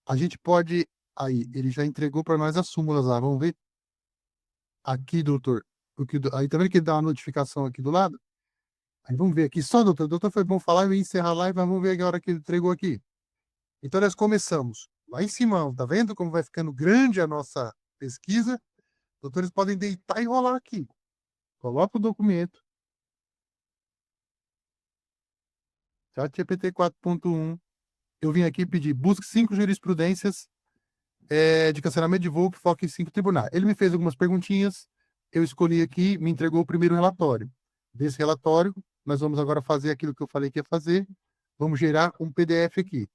A: a gente pode. Aí, ele já entregou para nós as súmulas lá. Vamos ver? Aqui, doutor. Aí tá vendo que ele dá uma notificação aqui do lado? Aí vamos ver aqui. Só, doutor. Doutor, foi bom falar. Eu ia encerrar a live, mas vamos ver a hora que ele entregou aqui. Então, nós começamos. Lá em cima, tá vendo como vai ficando grande a nossa pesquisa? Doutores podem deitar e rolar aqui. Coloca o documento. ChatGPT 4.1. Eu vim aqui pedir, busque 5 jurisprudências de cancelamento de voo que foque em 5 tribunais. Ele me fez algumas perguntinhas, eu escolhi aqui, me entregou o primeiro relatório. Desse relatório, nós vamos agora fazer aquilo que eu falei que ia fazer, vamos gerar um PDF aqui.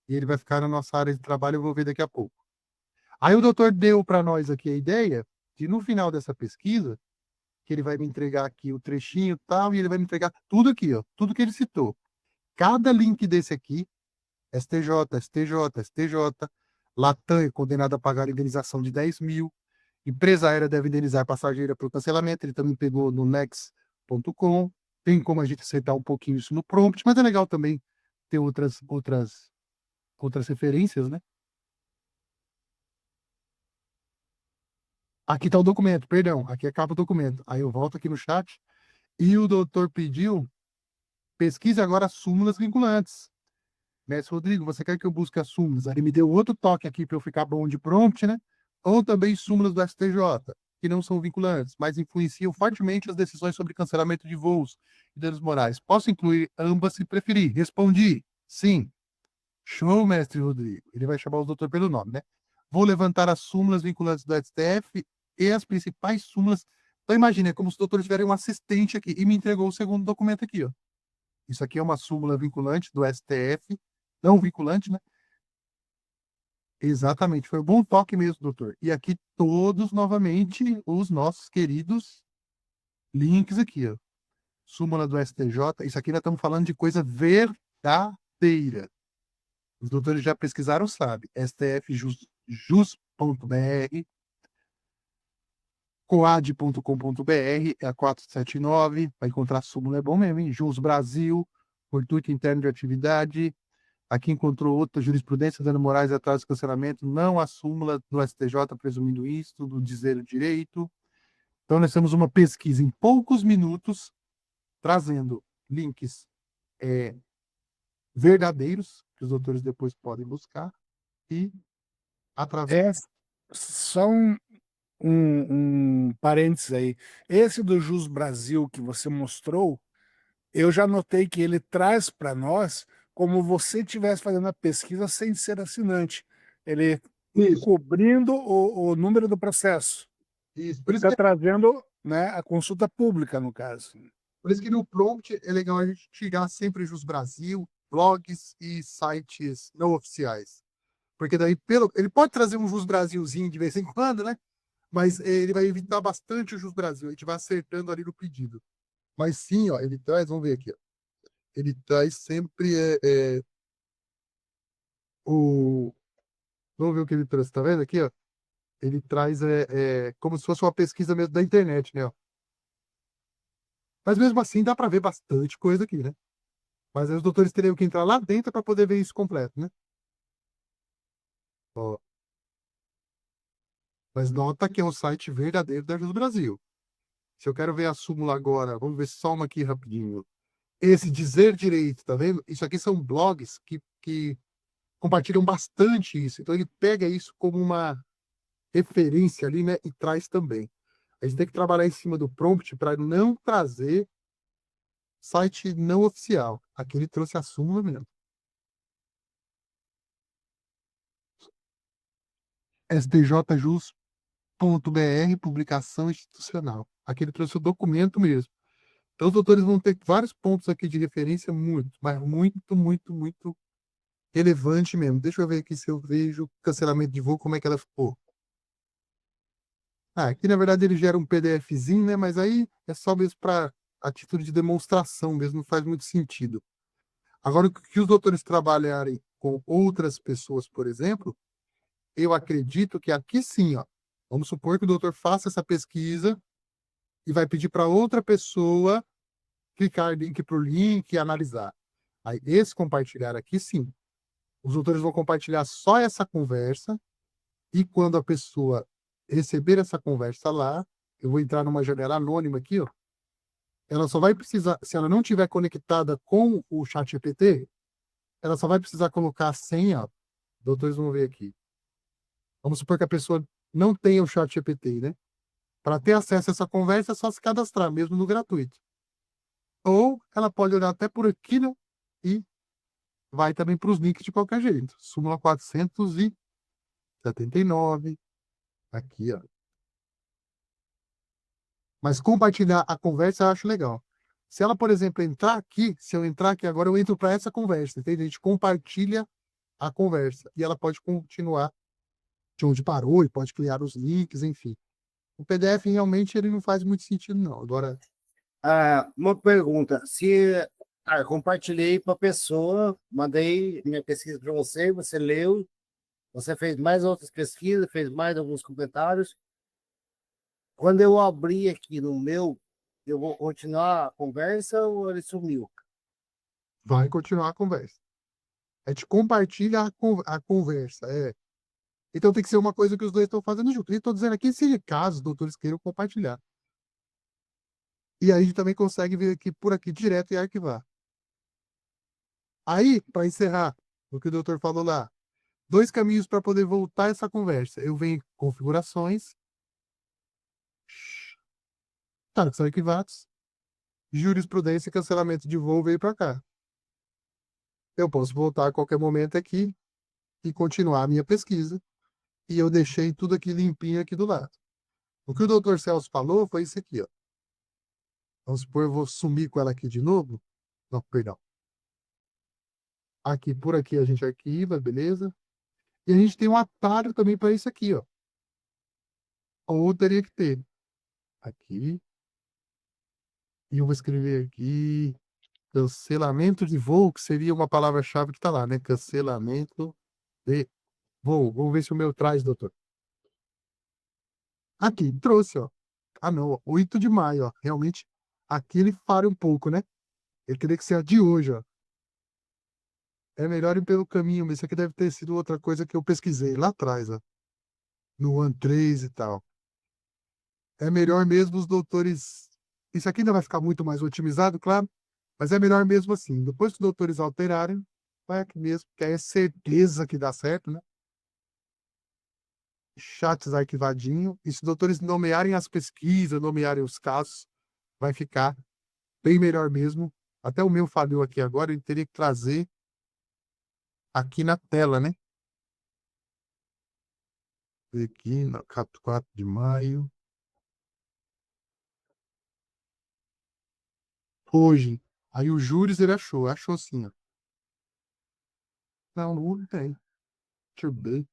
A: E ele vai ficar na nossa área de trabalho, eu vou ver daqui a pouco. Aí o doutor deu para nós aqui a ideia de, no final dessa pesquisa, que ele vai me entregar aqui o trechinho e tal, e ele vai me entregar tudo aqui, ó, tudo que ele citou. Cada link desse aqui, STJ, STJ, STJ, Latam é condenado a pagar indenização de 10 mil, empresa aérea deve indenizar passageira por cancelamento, ele também pegou no nex.com, tem como a gente aceitar um pouquinho isso no prompt, mas é legal também ter outras referências, né? Aqui está o documento, perdão, aqui acaba o documento. Aí eu volto aqui no chat e o doutor pediu, pesquise agora súmulas vinculantes. Mestre Rodrigo, você quer que eu busque as súmulas? Aí ele me deu outro toque aqui para eu ficar bom de prompt, né? Ou também súmulas do STJ, que não são vinculantes, mas influenciam fortemente as decisões sobre cancelamento de voos e danos morais. Posso incluir ambas se preferir? Respondi, sim. Show, mestre Rodrigo. Ele vai chamar o doutor pelo nome, né? Vou levantar as súmulas vinculantes do STF e as principais súmulas. Então, imagine, é como se o doutor tivesse um assistente aqui e me entregou o segundo documento aqui, ó. Isso aqui é uma súmula vinculante do STF, não vinculante, né? Exatamente, foi um bom toque mesmo, doutor. E aqui todos, novamente, os nossos queridos links aqui, ó. Súmula do STJ, isso aqui nós estamos falando de coisa verdadeira. Os doutores já pesquisaram, sabe? stfjus.br, coad.com.br, é a 479, vai encontrar súmula, é bom mesmo, hein? Jus Brasil, fortuito interno de atividade. Aqui encontrou outra jurisprudência, dando morais atrás do cancelamento, não a súmula do STJ presumindo isso, do dizer o direito. Então, nós temos uma pesquisa em poucos minutos, trazendo links verdadeiros, que os doutores depois podem buscar, e através.
B: É só um parênteses aí. Esse do Jus Brasil que você mostrou, eu já notei que ele traz para nós como você estivesse fazendo a pesquisa sem ser assinante. Ele
A: Isso,
B: cobrindo o número do processo.
A: isso.
B: Ele está trazendo, né, a consulta pública, no caso.
A: Por isso que no prompt é legal a gente tirar sempre Jus Brasil, blogs e sites não oficiais. Porque daí, ele pode trazer um Jus Brasilzinho de vez em quando, né? Mas ele vai evitar bastante o Jus Brasil. A gente vai acertando ali no pedido. Mas sim, ó, ele traz, vamos ver aqui, ó. Ele traz sempre o. Vamos ver o que ele traz, tá vendo aqui, ó? Ele traz como se fosse uma pesquisa mesmo da internet, né? Ó. Mas mesmo assim dá para ver bastante coisa aqui, né? Mas aí os doutores teriam que entrar lá dentro para poder ver isso completo, né? Ó. Mas nota que é o site verdadeiro da Jus Brasil. Se eu quero ver a súmula agora, vamos ver só uma aqui rapidinho. Esse dizer direito, tá vendo? Isso aqui são blogs que compartilham bastante isso. Então ele pega isso como uma referência ali, né? E traz também. A gente tem que trabalhar em cima do prompt para não trazer site não oficial. Aqui ele trouxe a súmula mesmo. sdjjus.br, publicação institucional. Aqui ele trouxe o documento mesmo. Então os doutores vão ter vários pontos aqui de referência muito, mas muito, muito, muito relevante mesmo. Deixa eu ver aqui se eu vejo cancelamento de voo, como é que ela ficou. Aqui na verdade ele gera um PDFzinho, né? Mas aí é só mesmo para a título de demonstração mesmo, não faz muito sentido. Agora, o que os doutores trabalharem com outras pessoas, por exemplo, eu acredito que aqui sim, ó, vamos supor que o doutor faça essa pesquisa e vai pedir para outra pessoa clicar link por link e analisar. Aí, esse compartilhar aqui, sim. Os doutores vão compartilhar só essa conversa e quando a pessoa receber essa conversa lá, eu vou entrar numa janela anônima aqui, ó. Ela só vai precisar, se ela não tiver conectada com o chat GPT, ela só vai precisar colocar a senha, ó. Doutores vão ver aqui. Vamos supor que a pessoa não tenha o chat GPT, né? Para ter acesso a essa conversa, é só se cadastrar, mesmo no gratuito. Ou ela pode olhar até por aqui, né? E vai também para os links de qualquer jeito. Súmula 479, aqui, ó. Mas compartilhar a conversa eu acho legal. Se ela, por exemplo, entrar aqui, se eu entrar aqui agora, eu entro para essa conversa, entende? A gente compartilha a conversa e ela pode continuar de onde parou e pode criar os links, enfim. O PDF realmente ele não faz muito sentido, não. Agora,
D: Uma pergunta, se eu compartilhei para a pessoa, mandei minha pesquisa para você, você leu, você fez mais outras pesquisas, fez mais alguns comentários. Quando eu abrir aqui no meu, eu vou continuar a conversa ou ele sumiu?
A: vai continuar a conversa. A gente compartilha a conversa. Então tem que ser uma coisa que os dois estão fazendo junto. E estou dizendo aqui, se caso os doutores queiram compartilhar. E aí a gente também consegue vir aqui por aqui direto e arquivar. Aí, para encerrar o que o doutor falou lá, 2 caminhos para poder voltar essa conversa. Eu venho em configurações, tá, que são arquivados, jurisprudência e cancelamento de voo veio para cá. Eu posso voltar a qualquer momento aqui e continuar a minha pesquisa. E eu deixei tudo aqui limpinho aqui do lado. O que o doutor Celso falou foi isso aqui, ó. Vamos supor, eu vou sumir com ela aqui de novo. Não, perdão. Aqui, por aqui a gente arquiva, beleza? E a gente tem um atalho também para isso aqui, ó. Ou teria que ter. Aqui. E eu vou escrever aqui. Cancelamento de voo, que seria uma palavra-chave que está lá, né? Cancelamento de voo. Vamos ver se o meu traz, doutor. Aqui, trouxe, ó. Ah, não, 8 de maio, ó. Realmente, aqui ele falha um pouco, né? Ele teria que ser a de hoje, ó. É melhor ir pelo caminho, mas isso aqui deve ter sido outra coisa que eu pesquisei lá atrás, ó. No One 3 e tal. É melhor mesmo os doutores. Isso aqui ainda vai ficar muito mais otimizado, claro, mas é melhor mesmo assim. Depois que os doutores alterarem, vai aqui mesmo, que aí é certeza que dá certo, né? Chats arquivadinho. E se os doutores nomearem as pesquisas, nomearem os casos, vai ficar bem melhor mesmo. Até o meu falhou aqui agora, ele teria que trazer aqui na tela, né? Aqui, no 4 de maio. Hoje. Aí o Júris ele achou sim, ó. Não tem. Deixa eu ver.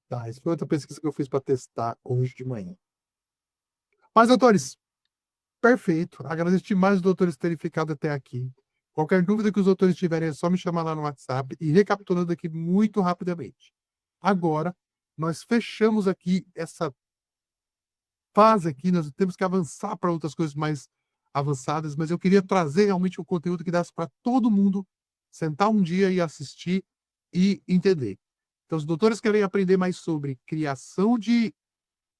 A: Tá, essa foi outra pesquisa que eu fiz para testar hoje de manhã. Mas, doutores, perfeito. Agradeço demais os doutores terem ficado até aqui. Qualquer dúvida que os doutores tiverem, é só me chamar lá no WhatsApp. E recapitulando aqui muito rapidamente. Agora, nós fechamos aqui essa fase aqui, nós temos que avançar para outras coisas mais avançadas, mas eu queria trazer realmente um conteúdo que desse para todo mundo sentar um dia e assistir e entender. Então, os doutores querem aprender mais sobre criação de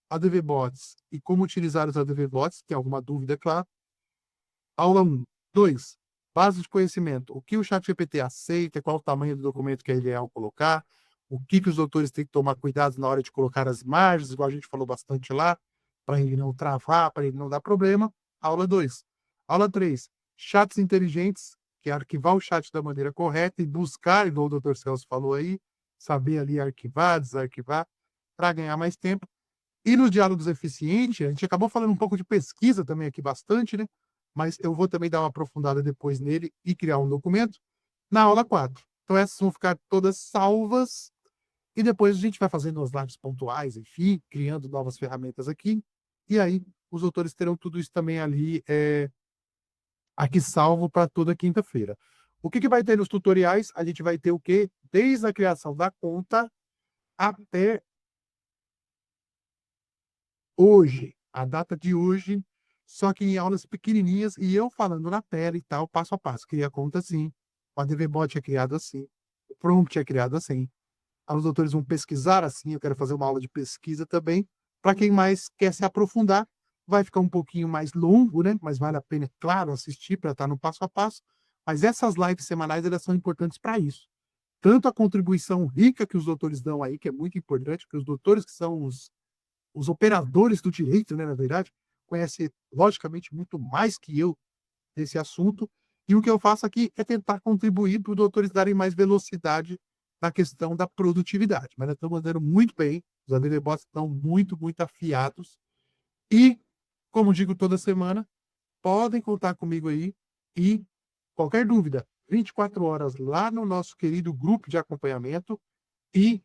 A: ADV Bots e como utilizar os ADV Bots, tem alguma dúvida, é claro. Aula 1. 2. Base de conhecimento. O que o ChatGPT aceita, qual o tamanho do documento que é ideal colocar, o que os doutores têm que tomar cuidado na hora de colocar as imagens, igual a gente falou bastante lá, para ele não travar, para ele não dar problema. Aula 2. Aula 3. Chats inteligentes, que é arquivar o chat da maneira correta e buscar, igual o doutor Celso falou aí, saber ali arquivar, desarquivar, para ganhar mais tempo. E nos diálogos eficientes, a gente acabou falando um pouco de pesquisa também aqui bastante, né? Mas eu vou também dar uma aprofundada depois nele e criar um documento na aula 4. Então essas vão ficar todas salvas e depois a gente vai fazendo as lives pontuais, enfim, criando novas ferramentas aqui. E aí os autores terão tudo isso também ali aqui salvo para toda quinta-feira. O que vai ter nos tutoriais? A gente vai ter o quê? Desde a criação da conta até hoje, a data de hoje, só que em aulas pequenininhas e eu falando na tela e tal, passo a passo. Cria a conta assim, o ADVBot é criado assim, o prompt é criado assim. Os doutores vão pesquisar assim, eu quero fazer uma aula de pesquisa também. Para quem mais quer se aprofundar, vai ficar um pouquinho mais longo, né? Mas vale a pena, claro, assistir para estar no passo a passo. Mas essas lives semanais, elas são importantes para isso. Tanto a contribuição rica que os doutores dão aí, que é muito importante, porque os doutores que são os operadores do direito, né, na verdade, conhecem, logicamente, muito mais que eu desse assunto. E o que eu faço aqui é tentar contribuir para os doutores darem mais velocidade na questão da produtividade. Mas nós estamos andando muito bem, os ADVBots estão muito, muito afiados. E, como digo toda semana, podem contar comigo aí e qualquer dúvida, 24 horas lá no nosso querido grupo de acompanhamento e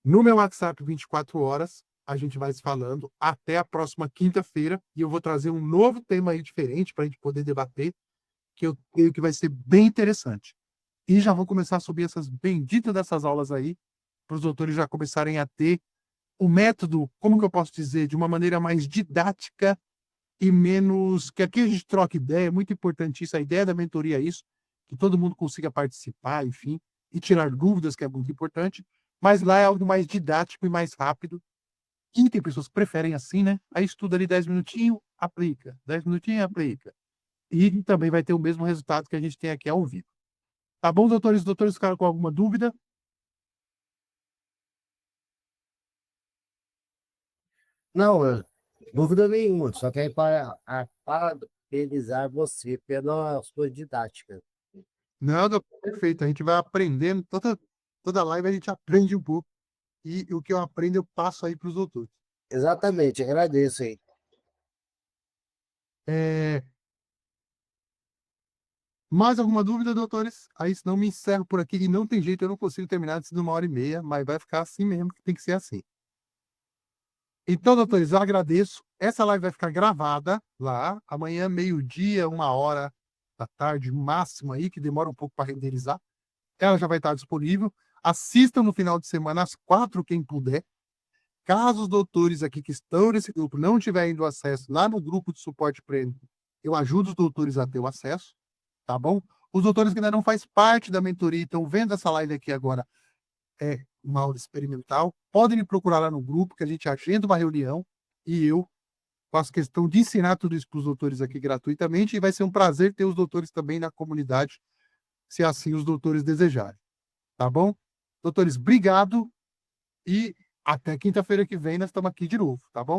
A: no meu WhatsApp 24 horas, a gente vai se falando até a próxima quinta-feira e eu vou trazer um novo tema aí diferente para a gente poder debater, que eu creio que vai ser bem interessante. E já vou começar a subir essas benditas dessas aulas aí, para os doutores já começarem a ter o método, como que eu posso dizer, de uma maneira mais didática e menos... que aqui a gente troca ideia, é muito importante isso, a ideia da mentoria é isso, que todo mundo consiga participar, enfim, e tirar dúvidas, que é muito importante, mas lá é algo mais didático e mais rápido, e tem pessoas que preferem assim, né? Aí estuda ali 10 minutinhos, aplica, 10 minutinhos, aplica. E também vai ter o mesmo resultado que a gente tem aqui ao vivo. Tá bom, doutores? Doutores ficaram com alguma dúvida?
D: Não, dúvida nenhuma, só que aí parabenizar você pela sua didática.
A: Não, doutor, perfeito. A gente vai aprendendo, toda live a gente aprende um pouco. E o que eu aprendo eu passo aí para os doutores.
D: Exatamente, agradeço aí.
A: Mais alguma dúvida, doutores? Aí senão me encerro por aqui e não tem jeito, eu não consigo terminar antes de 1h30, mas vai ficar assim mesmo, que tem que ser assim. Então, doutores, eu agradeço. Essa live vai ficar gravada lá, amanhã, meio-dia, 1h da tarde, máximo aí, que demora um pouco para renderizar. Ela já vai estar disponível. Assistam no final de semana, às 4, quem puder. Caso os doutores aqui que estão nesse grupo não tiverem indo acesso lá no grupo de suporte premium, eu ajudo os doutores a ter o acesso, tá bom? Os doutores que ainda não fazem parte da mentoria, estão vendo essa live aqui agora, é uma aula experimental, podem me procurar lá no grupo, que a gente agenda uma reunião e eu faço questão de ensinar tudo isso para os doutores aqui gratuitamente e vai ser um prazer ter os doutores também na comunidade, se assim os doutores desejarem, tá bom? Doutores, obrigado e até quinta-feira que vem nós estamos aqui de novo, tá bom?